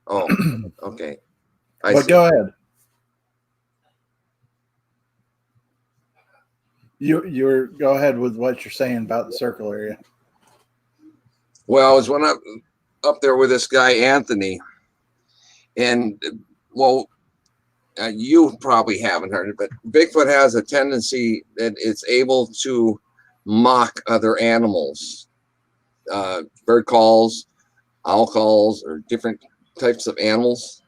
Oh, okay. But go ahead. You're go ahead with what you're saying about the circle area. Well, I was when I up there with this guy Anthony, and well, you probably haven't heard it, but Bigfoot has a tendency that it's able to mock other animals, bird calls, owl calls, or different types of animals.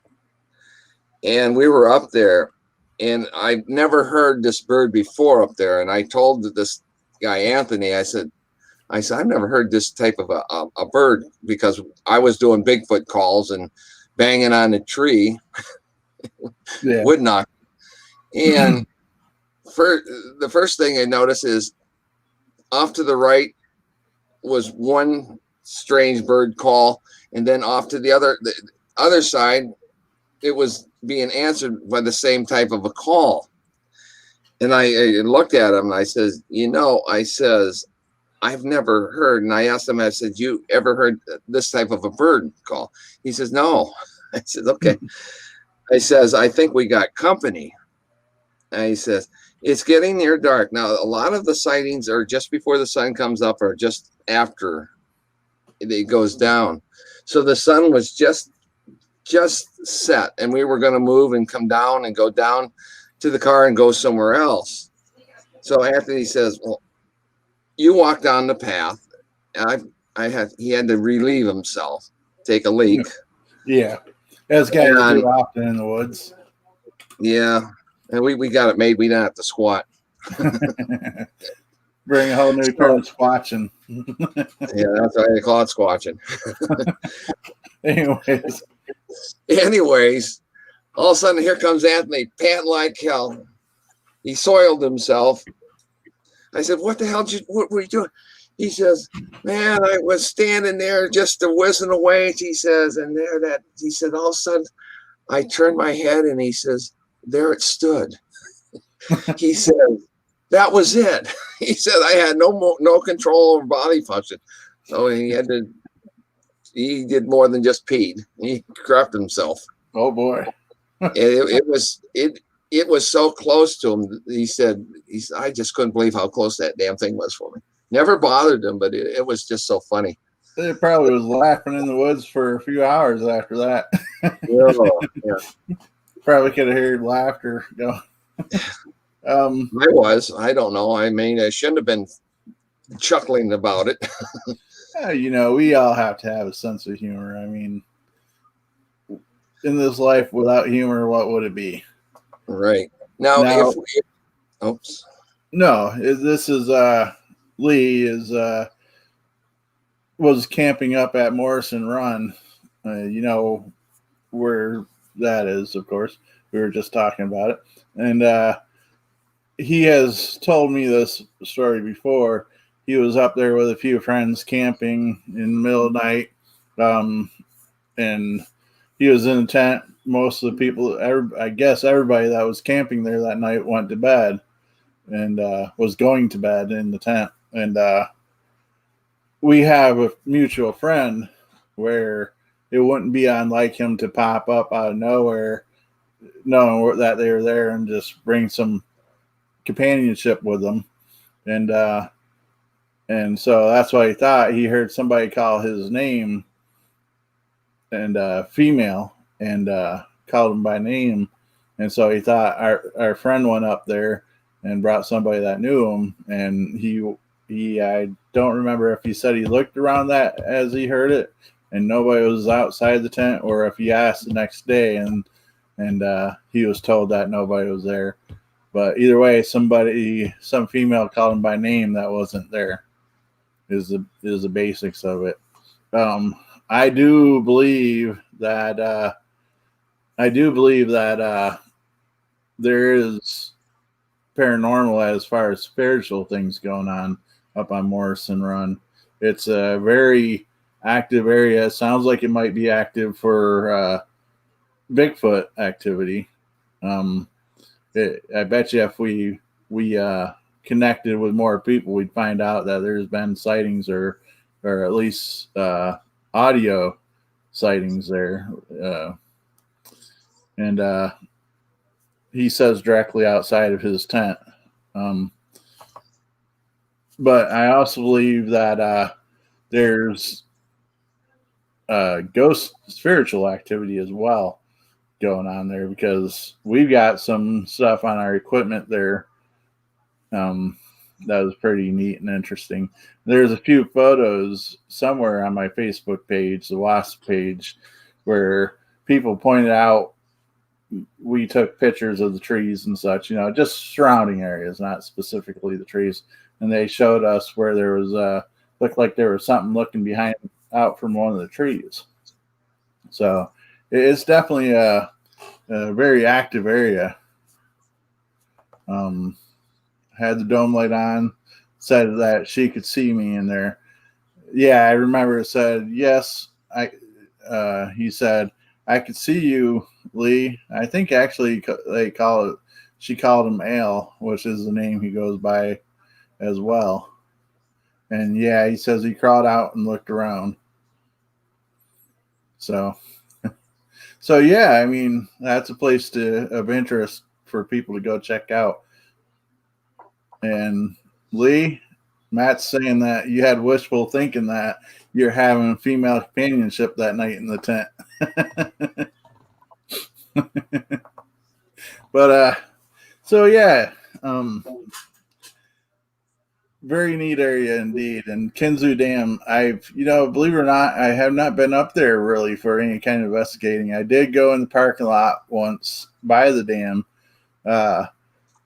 And we were up there, and I've never heard this bird before up there. And I told this guy Anthony, I said, I've never heard this type of a bird, because I was doing Bigfoot calls and banging on the tree, wood knock. And for the first thing I noticed is off to the right was one strange bird call, and then off to the other side, it was being answered by the same type of a call. And I looked at him and I says, I've never heard. And I asked him, I said, you ever heard this type of a bird call? He says, no. I said, okay. I says, I think we got company. And he says, it's getting near dark. Now, a lot of the sightings are just before the sun comes up or just after it goes down. So the sun was just set, and we were going to move and come down and go down to the car and go somewhere else. So Anthony says, well, you walk down the path. And he had to relieve himself, take a leak. Yeah. As guys do often in the woods. Yeah. And we got it made. We didn't have to squat. Bring a whole new term, squatching. Yeah, that's why they call it squatching. Anyways, all of a sudden here comes Anthony, panting like hell. He soiled himself. I said, what the hell what were you doing? He says, man, I was standing there just a whizzing away, he says, and he said, all of a sudden I turned my head, and he says, there it stood. He said, that was it. He said, I had no control over body function. So he did more than just peed. He crapped himself. Oh boy. It was so close to him. He said, I just couldn't believe how close that damn thing was for me. Never bothered him, but it was just so funny. It probably was laughing in the woods for a few hours after that. Yeah. Probably could have heard laughter go. I don't know. I mean, I shouldn't have been chuckling about it. We all have to have a sense of humor. I mean, in this life without humor, what would it be? Right. Now oops. No, this is Lee was camping up at Morrison Run. Where that is, of course. We were just talking about it. And he has told me this story before. He was up there with a few friends camping in the middle of the night. And he was in a tent. Most of the people, I guess everybody that was camping there that night went to bed and was going to bed in the tent. And we have a mutual friend where it wouldn't be unlike him to pop up out of nowhere, knowing that they were there, and just bring some companionship with them. And so that's why he thought he heard somebody call his name, and female, and called him by name. And so he thought our friend went up there and brought somebody that knew him. And I don't remember if he said he looked around that as he heard it and nobody was outside the tent, or if he asked the next day and he was told that nobody was there. But either way, some female called him by name that wasn't there is the basics of it. I do believe that I do believe that there is paranormal as far as spiritual things going on up on Morrison Run. It's a very active area. It sounds like it might be active for Bigfoot activity. I bet you if we connected with more people, we'd find out that there's been sightings or at least audio sightings there. And he says directly outside of his tent. But I also believe that there's ghost spiritual activity as well going on there, because we've got some stuff on our equipment there that was pretty neat and interesting. There's a few photos somewhere on my Facebook page, the WASP page, where people pointed out we took pictures of the trees and such, just surrounding areas, not specifically the trees. And they showed us where there was looked like there was something looking behind out from one of the trees. So it's definitely a very active area. Had the dome light on, said that she could see me in there. Yeah, I remember it said, yes, he said, I could see you, Lee. I think actually she called him Al, which is the name he goes by as well. And yeah, he says he crawled out and looked around. So yeah, I mean, that's a place of interest for people to go check out. And Lee, Matt's saying that you had wishful thinking that you're having female companionship that night in the tent. But so yeah, very neat area indeed. And Kinzua Dam, believe it or not, I have not been up there really for any kind of investigating. I did go in the parking lot once by the dam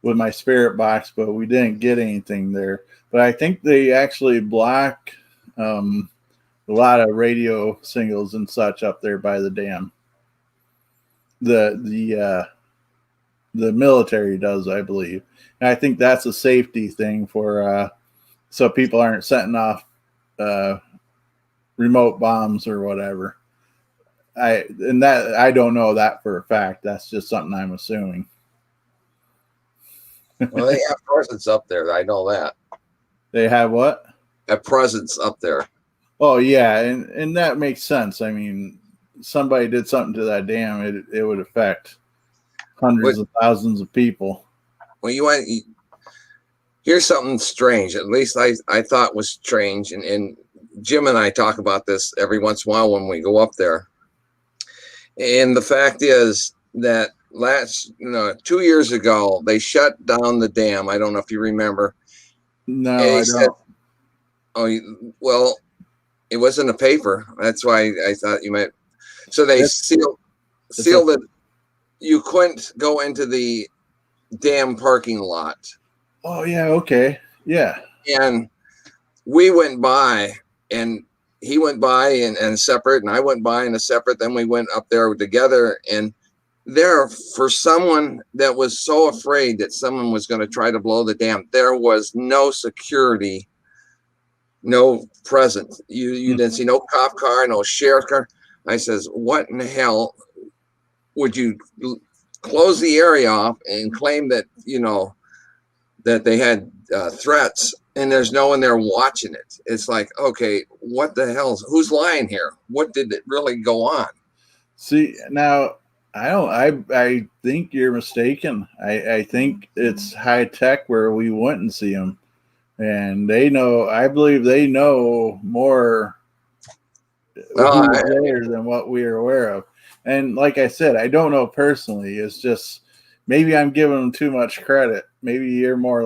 with my spirit box, but we didn't get anything there. But I think they actually block a lot of radio signals and such up there by the dam. The military does, I believe. And I think that's a safety thing for so people aren't setting off remote bombs or whatever. I don't know that for a fact. That's just something I'm assuming. Well, they have presence up there. I know that. They have what? A presence up there. Oh yeah, and that makes sense. I mean, somebody did something to that dam, it would affect hundreds of thousands of people. Well, here's something strange. At least I thought was strange, and Jim and I talk about this every once in a while when we go up there. And the fact is that 2 years ago they shut down the dam. I don't know if you remember. No, I don't. Well, it was in the paper. That's why I thought you might. So they sealed it. You couldn't go into the dam parking lot. Oh yeah, okay, yeah. And we went by, and he went by and separate, and I went by in a separate. Then we went up there together, and there, for someone that was so afraid that someone was going to try to blow the dam, there was no security, no presence. You didn't see no cop car, no sheriff car. I says, what in the hell would you close the area off and claim that, that they had threats, and there's no one there watching it? It's like, okay, what the hell? Who's lying here? What did it really go on? See, now, I think you're mistaken. I think it's high tech where we wouldn't see them. And I believe they know more there than what we are aware of. And like I said, I don't know personally. It's just maybe I'm giving them too much credit. Maybe you're more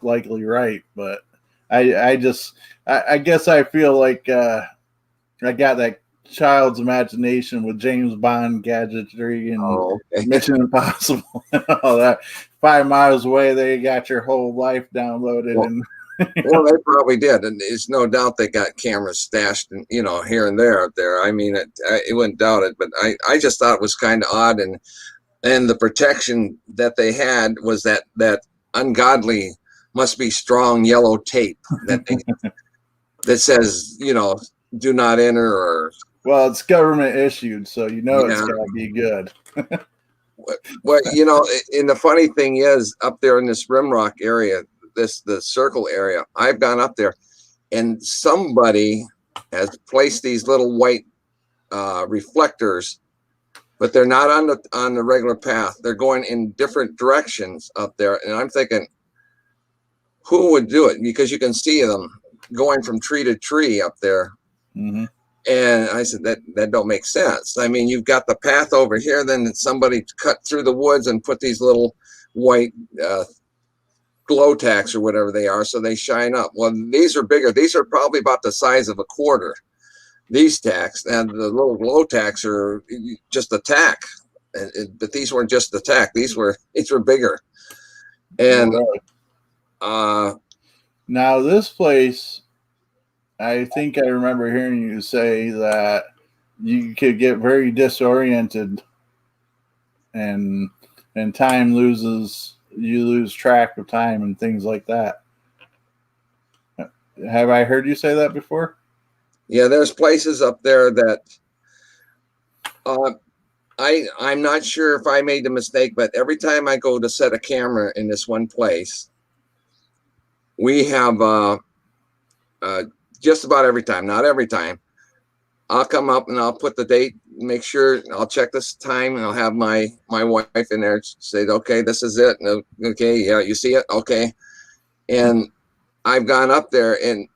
likely right. But I guess I feel like I got that child's imagination with James Bond gadgetry and Mission Impossible and all that. 5 miles away, they got your whole life downloaded. Well, they probably did, and there's no doubt they got cameras stashed, and here and there up there. I mean, it wouldn't doubt it, but I just thought it was kind of odd, and the protection that they had was that ungodly, must be strong yellow tape that says do not enter, or Well, it's government issued, so it's yeah. got to be good. Well, and the funny thing is, up there in this Rimrock area, the circle area, I've gone up there, and somebody has placed these little white reflectors, but they're not on the regular path. They're going in different directions up there, and I'm thinking, who would do it? Because you can see them going from tree to tree up there. Mm-hmm. And I said, that don't make sense. I mean, you've got the path over here, then somebody cut through the woods and put these little white glow tacks or whatever they are, so they shine up. Well, these are bigger. These are probably about the size of a quarter, these tacks, and the little glow tacks are just a tack. But these weren't just the tack. These were bigger. And now this place, I think I remember hearing you say that you could get very disoriented, and time you lose track of time and things like that. Have I heard you say that before? Yeah, there's places up there that I'm not sure if I made the mistake, but every time I go to set a camera in this one place, we have just about every time, not every time, I'll come up and I'll put the date, make sure I'll check this time, and I'll have my wife in there say, okay, this is it. And okay, yeah, you see it? Okay. And I've gone up there and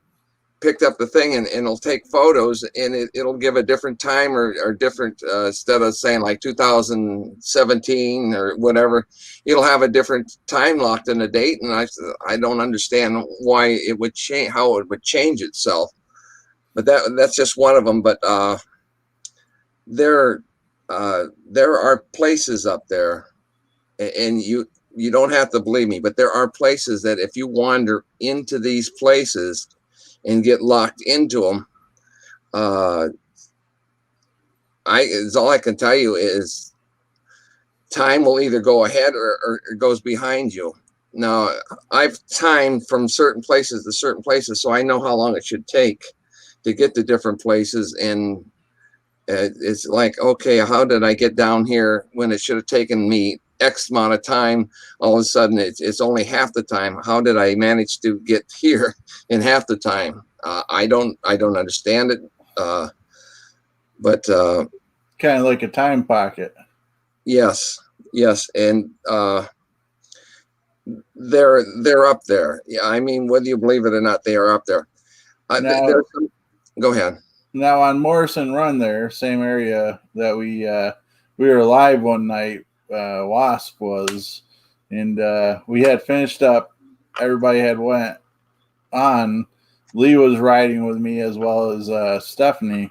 picked up the thing, and it'll take photos, and it'll give a different time or different, instead of saying like 2017 or whatever, it'll have a different time locked in the date. And I don't understand why it would change, how it would change itself. But that's just one of them. But there are places up there, and you don't have to believe me, but there are places that if you wander into these places and get locked into them, all I can tell you is time will either go ahead or it goes behind you. Now, I've timed from certain places to certain places, so I know how long it should take to get to different places. And it's like, okay, how did I get down here when it should have taken me X amount of time? All of a sudden, it's only half the time. How did I manage to get here in half the time? I don't understand it. But kind of like a time pocket. Yes, and they're up there. Yeah, I mean, whether you believe it or not, they are up there. Go ahead. Now on Morrison Run, there, same area that we were live one night. Wasp was, and we had finished up. Everybody had went on. Lee was riding with me as well as Stephanie,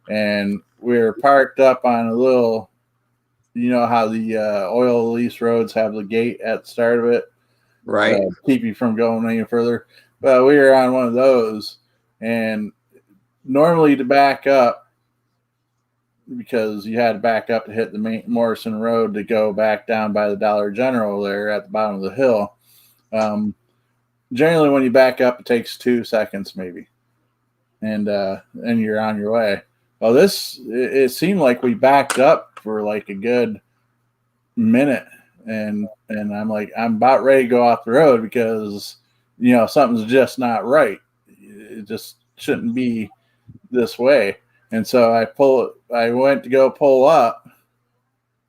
and we were parked up on a little. You know how the oil lease roads have the gate at the start of it, right? Keep you from going any further. But we were on one of those, and normally to back up, because you had to back up to hit the main Morrison Road to go back down by the Dollar General there at the bottom of the hill. Generally, when you back up, it takes 2 seconds maybe, and you're on your way. Well, it seemed like we backed up for like a good minute, and I'm like, I'm about ready to go off the road because something's just not right. It just shouldn't be this way. And so I went to go pull up,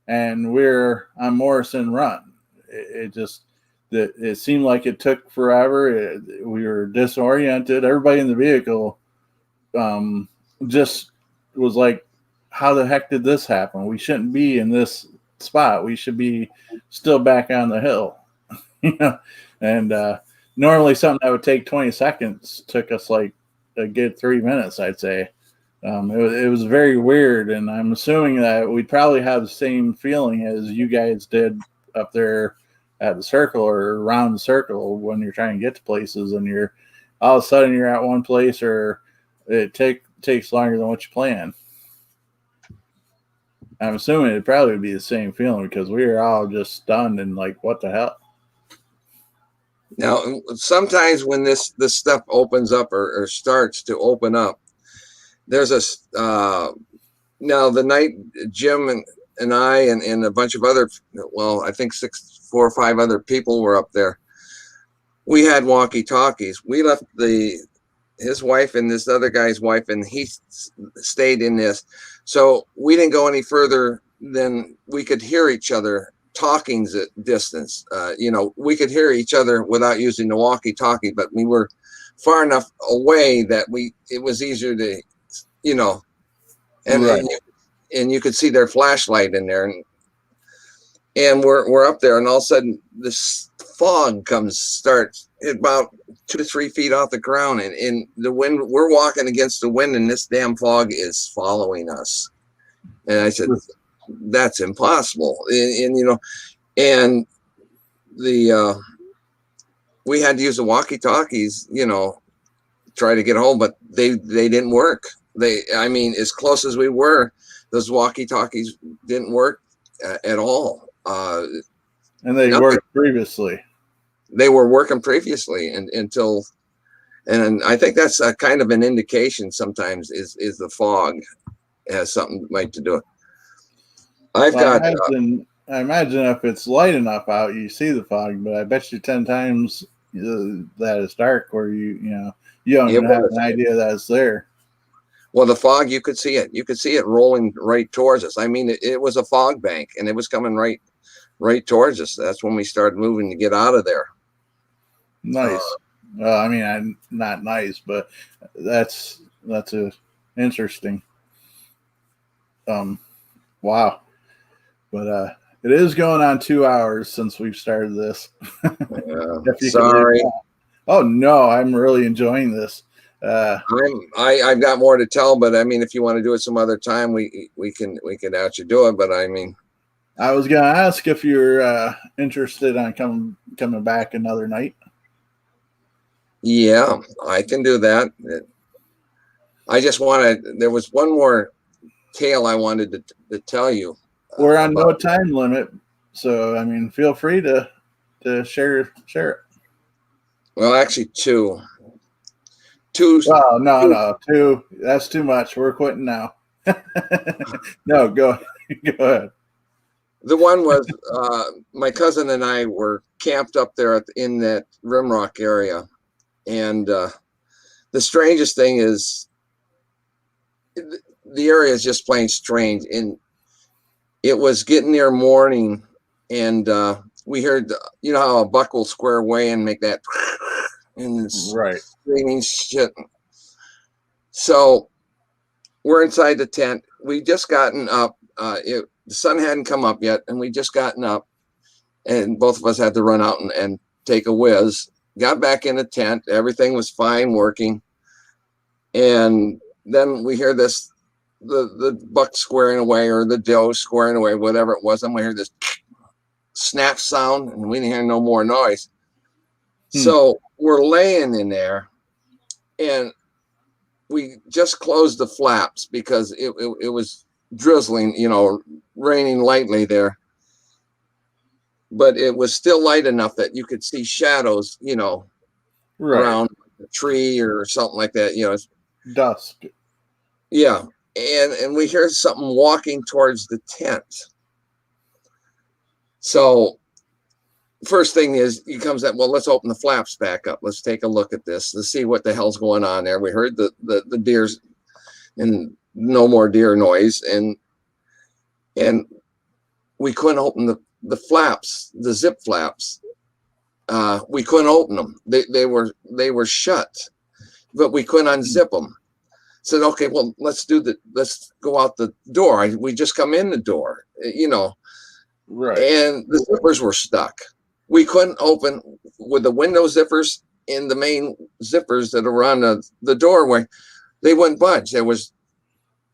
and we're on Morrison Run. It seemed like it took forever. We were disoriented. Everybody in the vehicle just was like, how the heck did this happen? We shouldn't be in this spot. We should be still back on the hill. And normally something that would take 20 seconds took us like a good 3 minutes, I'd say. It was very weird, and I'm assuming that we'd probably have the same feeling as you guys did up there at the circle or around the circle when you're trying to get to places and you're all of a sudden you're at one place, or it takes longer than what you plan. I'm assuming it'd probably be the same feeling because we were all just stunned and like, what the hell? Now, sometimes when this stuff opens up or starts to open up, there's a now the night Jim and I and a bunch of other, well, I think 4 or 5 other people were up there. We had walkie-talkies. We left his wife and this other guy's wife, and he stayed in this. So we didn't go any further than we could hear each other talking at distance. We could hear each other without using the walkie-talkie, but we were far enough away that it was easier to, and Right. and you could see their flashlight in there, and we're up there, and all of a sudden this fog starts about 2 to 3 feet off the ground, and the wind, we're walking against the wind, and this damn fog is following us. And I said, that's impossible. And we had to use the walkie-talkies, try to get home, but they didn't work. As close as we were, those walkie-talkies didn't work at all. And they worked previously. They were working previously until, and I think that's a kind of an indication sometimes is the fog has something might to do it. I imagine if it's light enough out, you see the fog, but I bet you 10 times that it's dark where you don't even have an idea that it's there. Well, the fog, you could see it. You could see it rolling right towards us. It was a fog bank, and it was coming right towards us. That's when we started moving to get out of there. Nice. I'm not nice, but that's interesting. Wow. But it is going on 2 hours since we've started this. Sorry. Oh no, I'm really enjoying this. I've got more to tell, but if you want to do it some other time, we can actually do it. But I was gonna ask if you're interested on coming back another night. Yeah, I can do that. I just there was one more tale I wanted to tell you. We're on no time limit, so feel free to share it. Well, actually, 2. Well, no, 2. That's too much. We're quitting now. No, go ahead. The one was my cousin and I were camped up there in that Rimrock area, and the strangest thing is the area is just plain strange. And it was getting near morning, and we heard, how a buck will square away and make that and right screaming shit. So we're inside the tent. We just gotten up. The sun hadn't come up yet, and we just gotten up, and both of us had to run out and take a whiz. Got back in the tent. Everything was fine, working. And then we hear this, the buck squaring away, or the doe squaring away, whatever it was. And we hear this snap sound, and we didn't hear no more noise. So we're laying in there, and we just closed the flaps because it was drizzling, raining lightly there. But it was still light enough that you could see shadows, around a tree or something like that, dusk. Yeah. And we hear something walking towards the tent. So first thing is he comes up, well, let's open the flaps back up. Let's take a look at this. Let's see what the hell's going on there. We heard the deers, and no more deer noise. And we couldn't open the flaps, the zip flaps. We couldn't open them. They were shut, but we couldn't unzip them. Said, okay, well, let's go out the door. We just come in the door, Right. And the zippers were stuck. We couldn't open with the window zippers and the main zippers that are on the doorway. They wouldn't budge. There was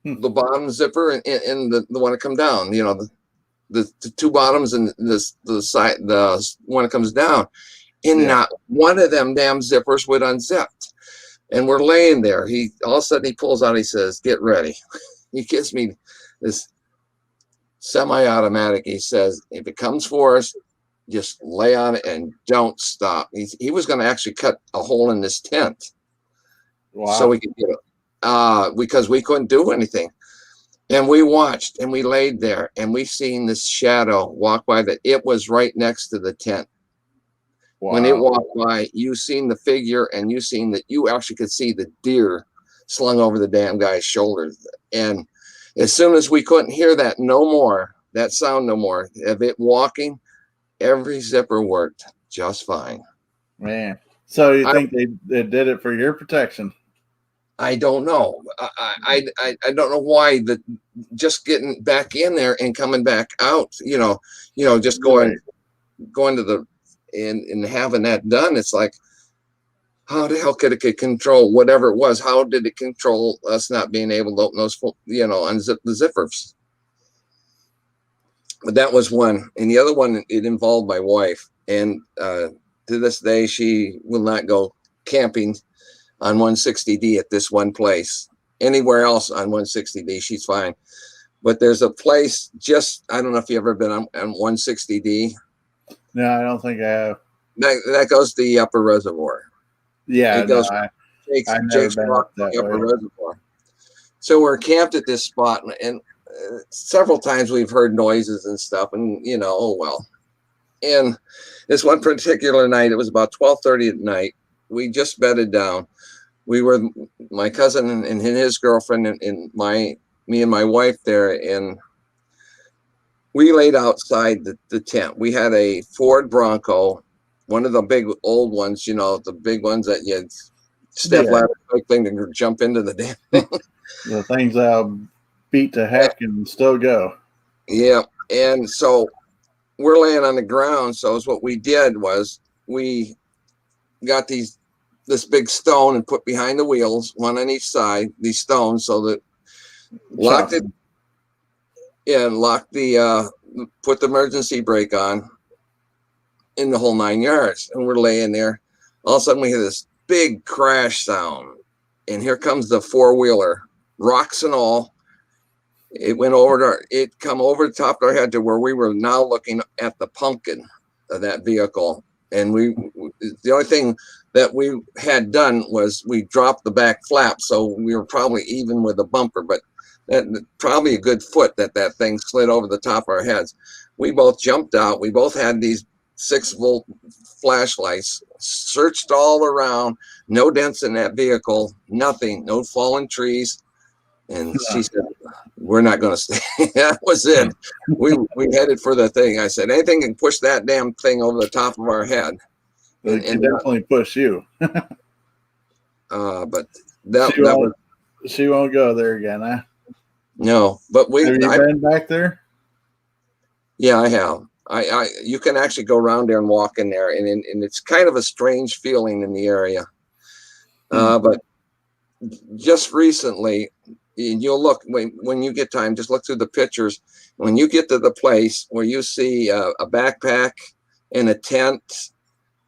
the bottom zipper and the one that come down, the 2 bottoms and the side, the one that comes down. And not one of them damn zippers would unzip. And we're laying there. He all of a sudden he pulls out, he says, "Get ready." He gives me this semi-automatic. He says, "If it comes for us, just lay on it and don't stop." He was going to actually cut a hole in this tent. Wow. So we could get it, because we couldn't do anything. And we watched and we laid there and we seen this shadow walk by that it was right next to the tent. Wow. When it walked by, you seen the figure and you seen that you actually could see the deer slung over the damn guy's shoulders. And as soon as we couldn't hear that no more, that sound no more of it walking, every zipper worked just fine. Man. So you think they did it for your protection? I don't know. I don't know why just getting back in there and coming back out, just going to the and having that done. It's like, how the hell could it control whatever it was? How did it control us not being able to open those, unzip the zippers? But that was one. And the other one, it involved my wife. And to this day, she will not go camping on 160D at this one place. Anywhere else on 160D, she's fine. But there's a place I don't know if you've ever been on 160D. No, I don't think I have. That goes to the upper reservoir. Yeah, it goes Jake's Rock, the upper reservoir. So we're camped at this spot, and several times we've heard noises and stuff, and oh well. And this one particular night, it was about 12:30 at night. We just bedded down. We were my cousin and his girlfriend and me and my wife there, and we laid outside the tent. We had a Ford Bronco, one of the big old ones, the big ones that you step ladder thing to jump into the damn thing. The things that'll beat to heck and still go. Yeah, and so we're laying on the ground. So what we did was we got this big stone and put behind the wheels, one on each side, these stones, so that locked it. Yeah, and put the emergency brake on in the whole 9 yards. And we're laying there. All of a sudden we hear this big crash sound. And here comes the four-wheeler, rocks and all. It went over it come over the top of our head to where we were now looking at the pumpkin of that vehicle. And the only thing that we had done was we dropped the back flap. So we were probably even with the bumper, but probably a good foot that thing slid over the top of our heads. We both jumped out. We both had these 6-volt flashlights, searched all around, no dents in that vehicle, nothing, no fallen trees. And she said, "We're not going to stay." That was it. We headed for the thing. I said, anything can push that damn thing over the top of our head. It can definitely push you. But she won't go there again, huh? No, but have you been back there? Yeah, I have. You can actually go around there and walk in there, and it's kind of a strange feeling in the area. But just recently, you'll look when you get time. Just look through the pictures. When you get to the place where you see a backpack and a tent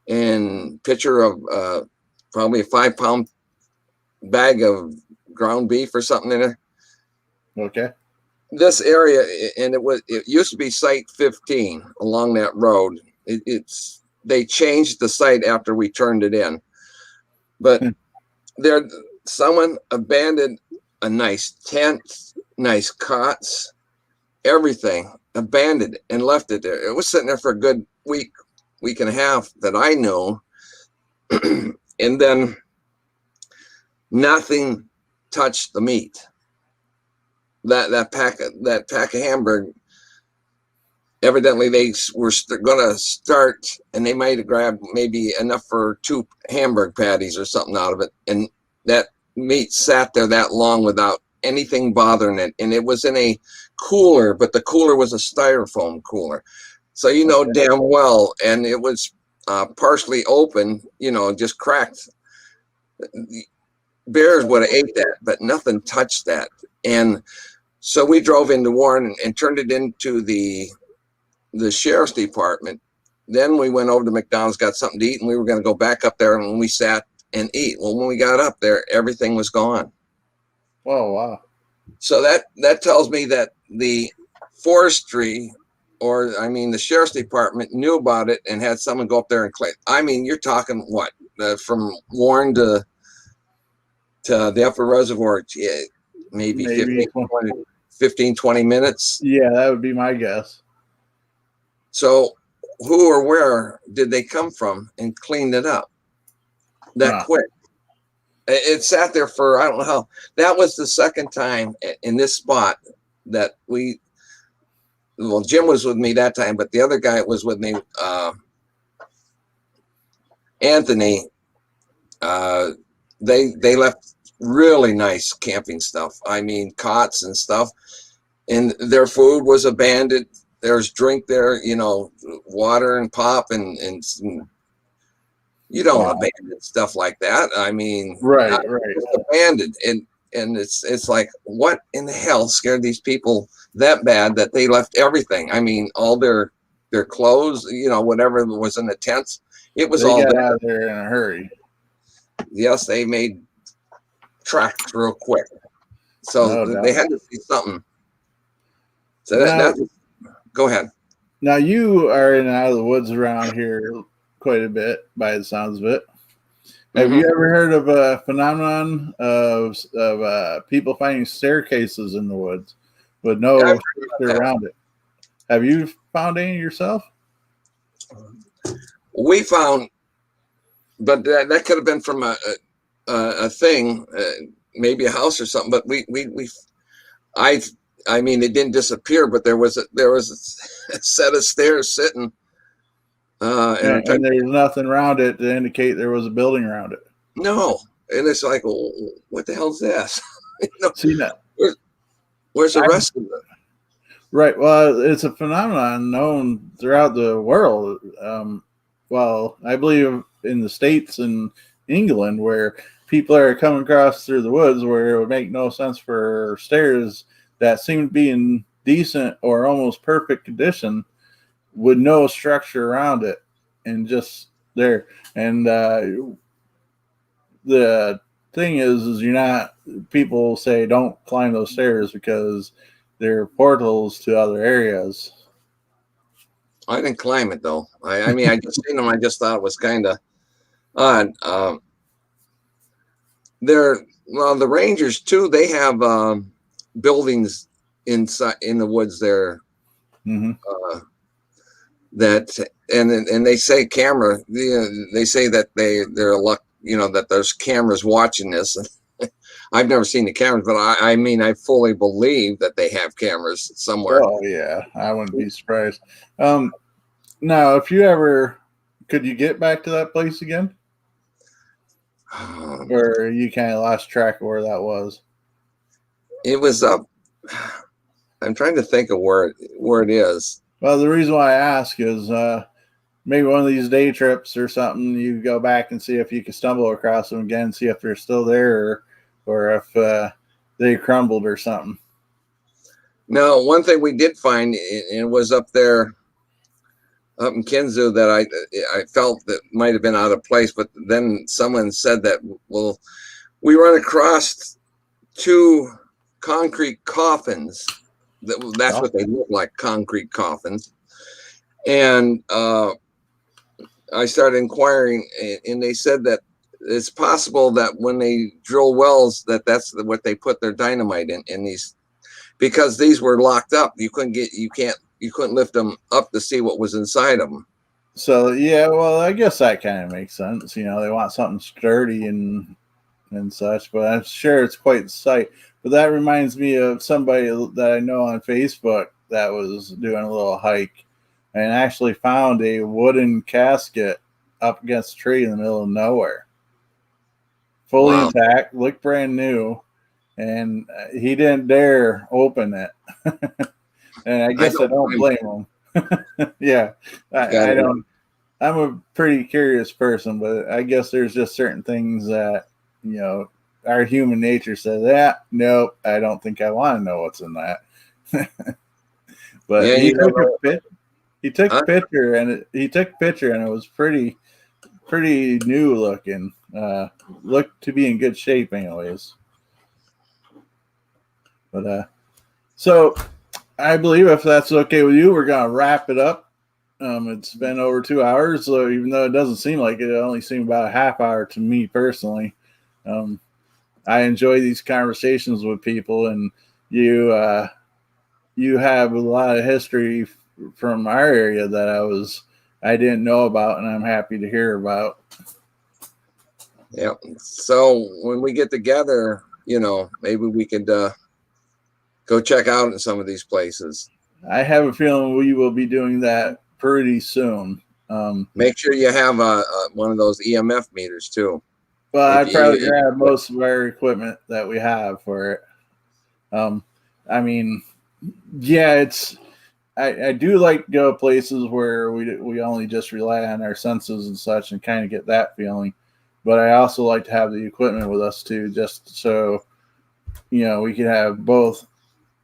and picture of probably a 5-pound bag of ground beef or something in there. Okay. This area, and it used to be Site 15 along that road. They changed the site after we turned it in, but someone abandoned a nice tent, nice cots, everything abandoned and left it there. It was sitting there for a good week and a half that I know, and then nothing touched the meat. That pack of hamburger, evidently they were going to start, and they might have grabbed maybe enough for 2 hamburger patties or something out of it, and that meat sat there that long without anything bothering it. And it was in a cooler, but the cooler was a styrofoam cooler, so damn well, and it was partially open, just cracked. Bears would have ate that, but nothing touched that. And so we drove into Warren and turned it into the sheriff's department. Then we went over to McDonald's, got something to eat, and we were going to go back up there. And we sat and eat. Well, when we got up there, everything was gone. Oh, wow. So that tells me that the forestry, or I mean the sheriff's department, knew about it and had someone go up there and claim. I mean, you're talking what, from Warren to the upper reservoir, yeah, maybe Maybe 20 minutes. Yeah, that would be my guess. So who or where did they come from and cleaned it up that quick? It sat there for, I don't know how. That was the second time in this spot that Jim was with me that time, but the other guy was with me, Anthony. They left really nice camping stuff. I mean, cots and stuff, and their food was abandoned. There's drink there, water and pop and you don't abandon stuff like that. I mean, right. Abandoned, and it's like, what in the hell scared these people that bad that they left everything? I mean, all their clothes, whatever was in the tents, it was all got there. Out of there in a hurry. Yes, they made tracks real quick, so they had to see something. So go ahead. Now you are in and out of the woods around here quite a bit, by the sounds of it. Have you ever heard of a phenomenon of people finding staircases in the woods with no structure around it? Have you found any yourself? We found, but that could have been from a thing, maybe a house or something. But I mean, it didn't disappear, but there was a set of stairs sitting. And there's nothing around it to indicate there was a building around it. No, and it's like, well, what the hell's this? See that? Where's the rest of it? Right. Well, it's a phenomenon known throughout the world. Well, I believe in the States and England, where people are coming across through the woods where it would make no sense for stairs that seem to be in decent or almost perfect condition with no structure around it and just there. And the thing is you're not, people say don't climb those stairs because they're portals to other areas. I didn't climb it though. I mean, I just seen them. I just thought it was kind of odd. The Rangers too. They have buildings inside in the woods there. Mm-hmm. That and they say camera. They say that they're luck. That there's cameras watching this. I've never seen the cameras, but I mean, I fully believe that they have cameras somewhere. Oh yeah, I wouldn't be surprised. Now, if you ever, could you get back to that place again? Or you kind of lost track of where that was? It was up. I'm trying to think of where it is. Well, the reason why I ask is maybe one of these day trips or something, you go back and see if you can stumble across them again, see if they're still there or if they crumbled or something. No, one thing we did find, it was up there, up in Kinzua, that I felt that might have been out of place, but then someone said that, well, we run across 2 concrete coffins. That's what they look like, concrete coffins. And I started inquiring, and they said that it's possible that when they drill wells, that's what they put their dynamite in these, because these were locked up. You couldn't lift them up to see what was inside of them. So yeah, well, I guess that kind of makes sense. They want something sturdy and such, but I'm sure it's quite the sight. But that reminds me of somebody that I know on Facebook that was doing a little hike and actually found a wooden casket up against a tree in the middle of nowhere. Fully intact, looked brand new, and he didn't dare open it. And I guess I don't blame him. Yeah, I don't. I'm a pretty curious person, but I guess there's just certain things that, our human nature says, nope, I don't think I want to know what's in that. But yeah, he took a picture, and it was pretty pretty new looking. Look to be in good shape, anyways. But so I believe if that's okay with you, we're gonna wrap it up. It's been over 2 hours, so even though it doesn't seem like it, it only seemed about a half hour to me personally. I enjoy these conversations with people, and you have a lot of history from our area that I didn't know about, and I'm happy to hear about. Yeah. So when we get together, maybe we could go check out in some of these places. I have a feeling we will be doing that pretty soon. Make sure you have one of those EMF meters too. Well, I'd probably grab most of our equipment that we have for it. I mean, yeah, I do like to go places where we only just rely on our senses and such and kind of get that feeling. But I also like to have the equipment with us too, just so we can have both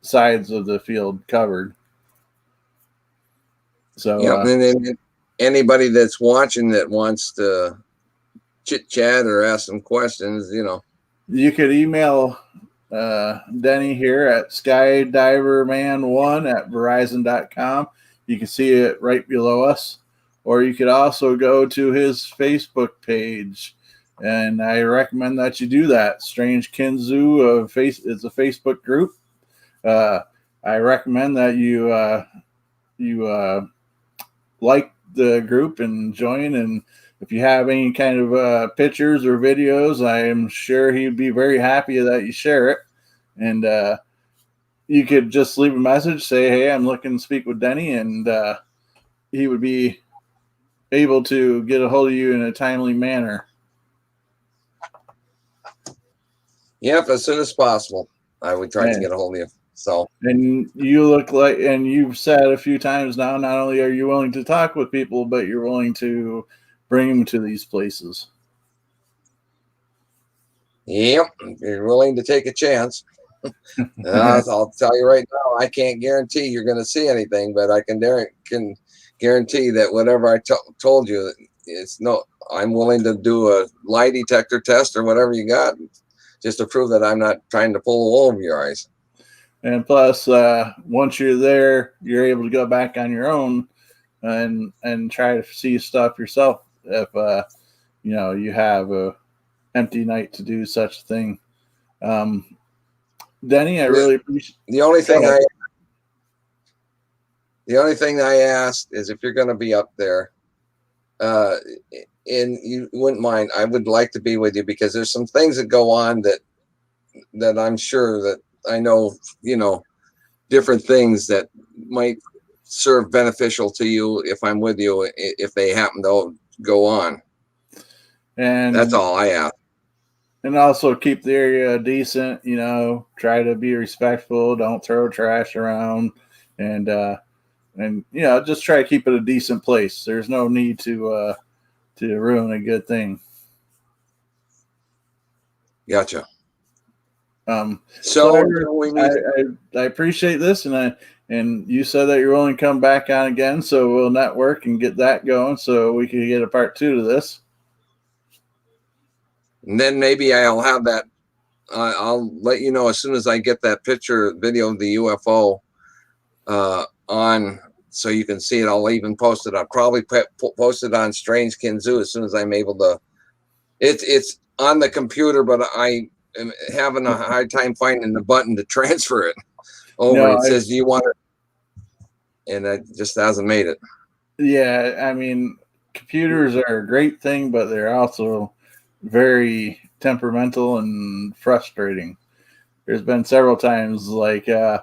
sides of the field covered. So yeah, and then anybody that's watching that wants to chit chat or ask some questions, you could email Denny here at skydiverman1@verizon.com. You can see it right below us, or you could also go to his Facebook page, and I recommend that you do that. Strange Kinzua it's a Facebook group. I recommend that you like the group and join, and if you have any kind of pictures or videos, I am sure he'd be very happy that you share it. And you could just leave a message, say, hey, I'm looking to speak with Denny, and he would be able to get a hold of you in a timely manner. Yep, as soon as possible. I would try to get a hold of you. So, and you look like, and you've said a few times now, not only are you willing to talk with people, but you're willing to bring them to these places. Yep, you're willing to take a chance. I'll tell you right now, I can't guarantee you're going to see anything, but I can guarantee that whatever I told you, I'm willing to do a lie detector test or whatever you got, just to prove that I'm not trying to pull the wool over your eyes. And plus, once you're there, you're able to go back on your own and try to see stuff yourself if you have a empty night to do such a thing. Denny, I really appreciate the only thing I asked is if you're going to be up there, and you wouldn't mind, I would like to be with you, because there's some things that go on that I'm sure that I know, different things that might serve beneficial to you if I'm with you, if they happen to go on. And that's all I ask. And also keep the area decent, try to be respectful, don't throw trash around, and just try to keep it a decent place. There's no need to ruin a good thing. Gotcha. So I appreciate this, and you said that you're willing to come back on again, so we'll network and get that going, so we can get a part 2 to this. And then maybe I'll have that. I'll let you know as soon as I get that video of the UFO on, so you can see it. I'll even post it. I'll probably post it on Strange Kinzua as soon as I'm able to. It's on the computer, but I am having a hard time finding the button to transfer it over. No, it says, "Do you want it?" And it just hasn't made it. Yeah, I mean, computers are a great thing, but they're also very temperamental and frustrating. There's been several times like I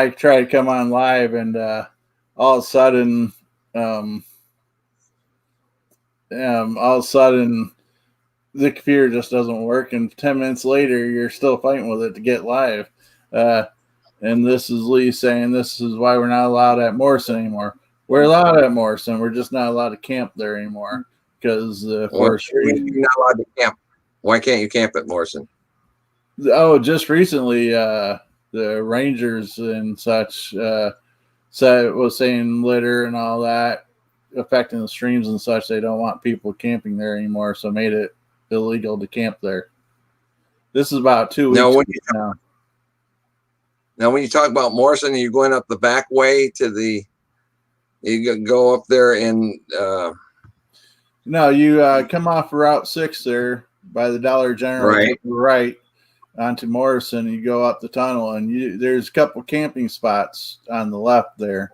try to come on live, and all of a sudden the computer just doesn't work, and 10 minutes later you're still fighting with it to get live. And this is Lee saying this is why we're not allowed at Morrison anymore. We're allowed at Morrison, we're just not allowed to camp there anymore because the forest. You're not allowed to camp. Why can't you camp at Morrison? Oh, just recently, the Rangers and such was saying litter and all that. affecting the streams and such. They don't want people camping there anymore, so made it illegal to camp there. This is about 2 weeks now. Now, when you talk about Morrison, you're going up the back way you go up there and no, you come off Route 6 there by the Dollar General, right. Take the right onto Morrison. You go up the tunnel, and there's a couple camping spots on the left there.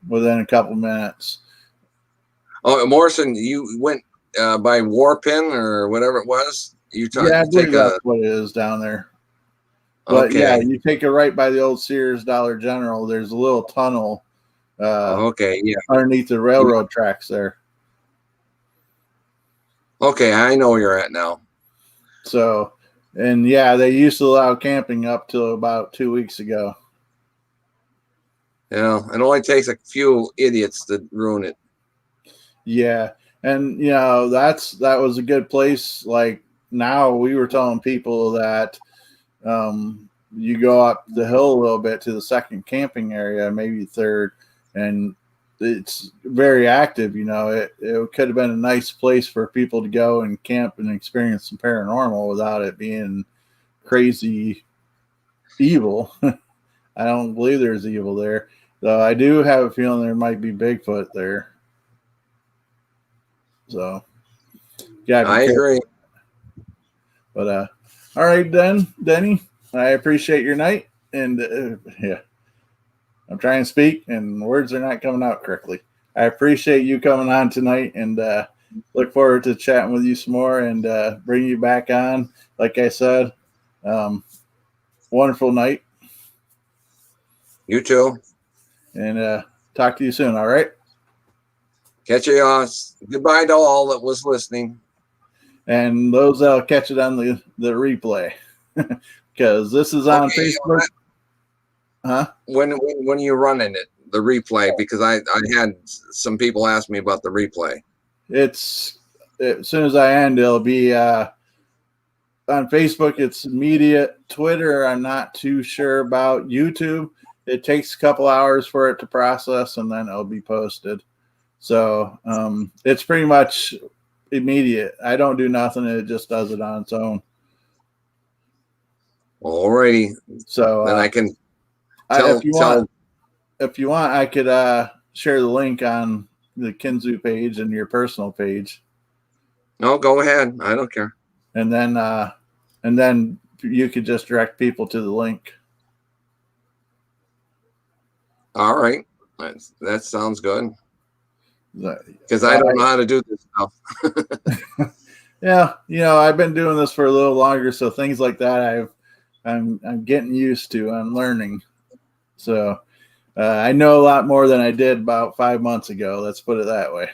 Within a couple minutes. Oh, Morrison, you went by Warpin or whatever it was. I believe that's what it is down there. But okay. Yeah, you take a right by the old Sears Dollar General. There's a little tunnel. Underneath the railroad tracks there. Okay, I know where you're at now. So, and yeah, they used to allow camping up till about 2 weeks ago. Yeah, it only takes a few idiots to ruin it. Yeah, and that was a good place. Like now, we were telling people that you go up the hill a little bit to the second camping area, maybe third, and it's very active. It could have been a nice place for people to go and camp and experience some paranormal without it being crazy evil. I don't believe there's evil there, though. I do have a feeling there might be Bigfoot there. So, yeah, I agree. But all right, Denny, I appreciate your night, and I'm trying to speak, and words are not coming out correctly. I appreciate you coming on tonight, and look forward to chatting with you some more and bring you back on. Like I said, wonderful night. You too. And talk to you soon. All right. Catch you on. Goodbye to all that was listening. And those that'll catch it on the replay, because this is on Facebook. Huh? When are you running it, the replay? Because I had some people ask me about the replay. It's as soon as I end, it'll be on Facebook. It's immediate. Twitter, I'm not too sure about. YouTube, it takes a couple hours for it to process, and then it'll be posted. So it's pretty much immediate. I don't do nothing. It just does it on its own. Alrighty. So then I can if you want, I could share the link on the Kinzua page and your personal page. No, go ahead. I don't care. And then you could just direct people to the link. All right. That sounds good. Because I don't know how to do this stuff. Yeah, I've been doing this for a little longer, so things like that I'm getting used to. I'm learning. So I know a lot more than I did about 5 months ago. Let's put it that way.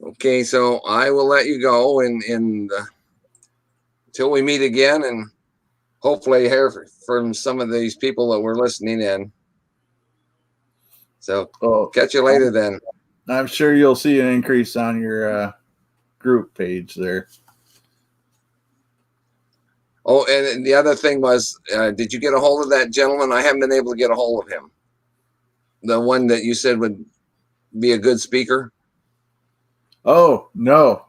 Okay, so I will let you go and until we meet again, and hopefully hear from some of these people that were listening in. So catch you later then. I'm sure you'll see an increase on your group page there. Oh, and the other thing was, did you get a hold of that gentleman? I haven't been able to get a hold of him. The one that you said would be a good speaker? Oh, no.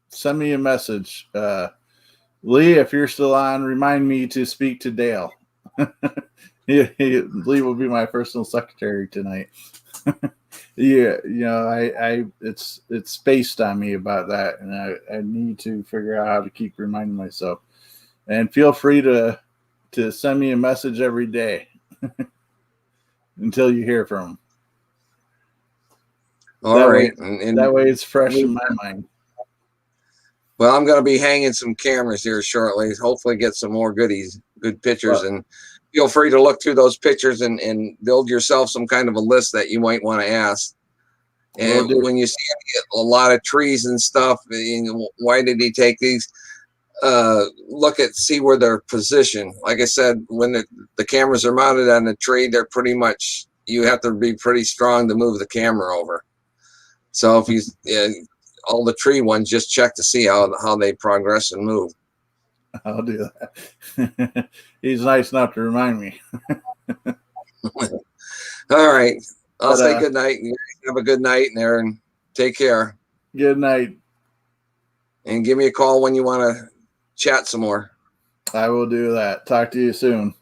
Send me a message. Lee, if you're still on, remind me to speak to Dale. Lee will be my personal secretary tonight. Yeah, it's spaced on me about that, and I need to figure out how to keep reminding myself. And feel free to send me a message every day until you hear from him. All right, and that way it's fresh in my mind. Well, I'm going to be hanging some cameras here shortly. Hopefully, get some more good pictures, and feel free to look through those pictures and build yourself some kind of a list that you might want to ask. And when you see a lot of trees and stuff, why did he take these? See where they're positioned. Like I said, when the cameras are mounted on a tree, they're pretty much, you have to be pretty strong to move the camera over. So if you all the tree ones, just check to see how they progress and move. I'll do that. He's nice enough to remind me. All right. I'll But, say good night. And you guys have a good night in there and take care. Good night. And give me a call when you want to chat some more. I will do that. Talk to you soon.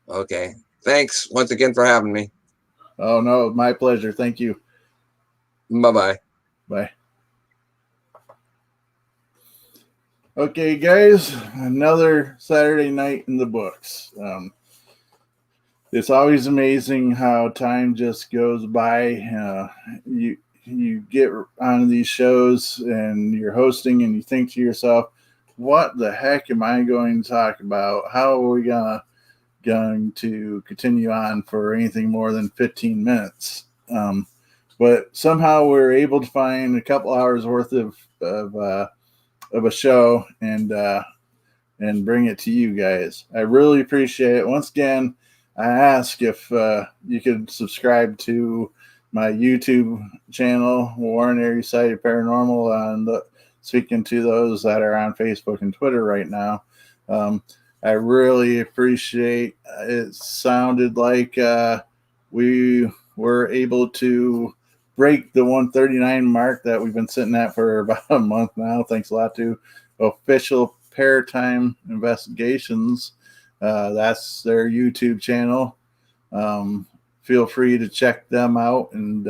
Okay. Thanks once again for having me. Oh, no, my pleasure. Thank you. Bye-bye. Bye. Okay, guys, another Saturday night in the books. It's always amazing how time just goes by. You get on these shows and you're hosting and you think to yourself, what the heck am I going to talk about? How are we going to continue on for anything more than 15 minutes? But somehow we're able to find a couple hours worth of a show and bring it to you guys. I really appreciate it. Once again, I ask if you could subscribe to my YouTube channel, Warren Area Sighted Paranormal, and speaking to those that are on Facebook and Twitter right now. I really appreciate it. Sounded like we were able to break the 139 mark that we've been sitting at for about a month now. Thanks a lot to Official Paratime Investigations. That's their YouTube channel. Feel free to check them out and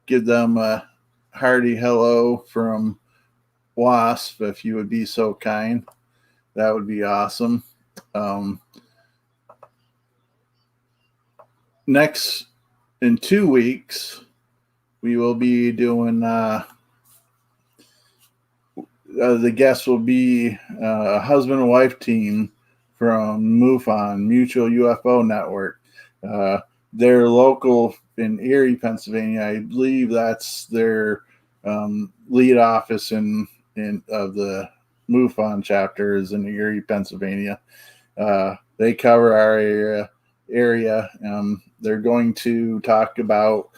give them a hearty hello from Wasp if you would be so kind. That would be awesome. Next, in 2 weeks, we will be doing the guest will be a husband and wife team from MUFON, Mutual UFO Network. They're local in Erie, Pennsylvania. I believe that's their lead office in of the MUFON chapter is in Erie, Pennsylvania. They cover our area. They're going to talk about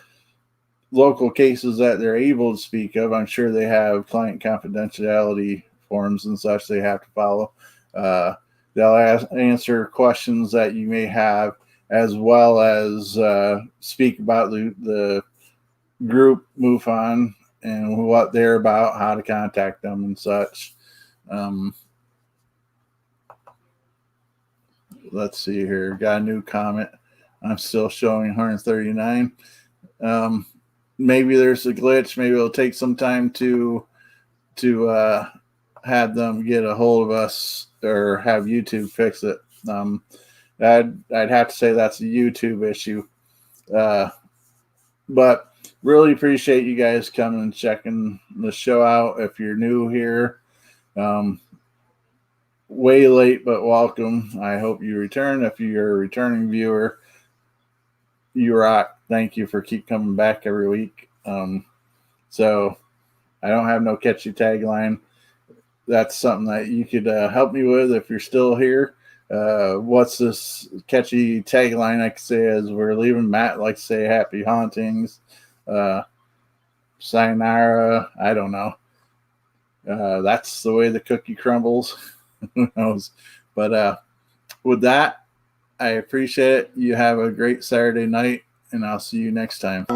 local cases that they're able to speak of. I'm sure they have client confidentiality forms and such they have to follow. They'll answer questions that you may have, as well as speak about the group MUFON and what they're about, how to contact them and such. Let's see here. Got a new comment. I'm still showing 139. Maybe there's a glitch. Maybe it'll take some time to have them get a hold of us or have YouTube fix it. I'd have to say that's a YouTube issue. But really appreciate you guys coming and checking the show out. If you're new here, way late, but welcome. I hope you return. If you're a returning viewer, you rock. Thank you for keep coming back every week. So I don't have no catchy tagline. That's something that you could help me with if you're still here. What's this catchy tagline I could say as we're leaving? Matt likes to say happy hauntings. Sayonara. I don't know. That's the way the cookie crumbles. Who knows? But with that, I appreciate it. You have a great Saturday night, and I'll see you next time.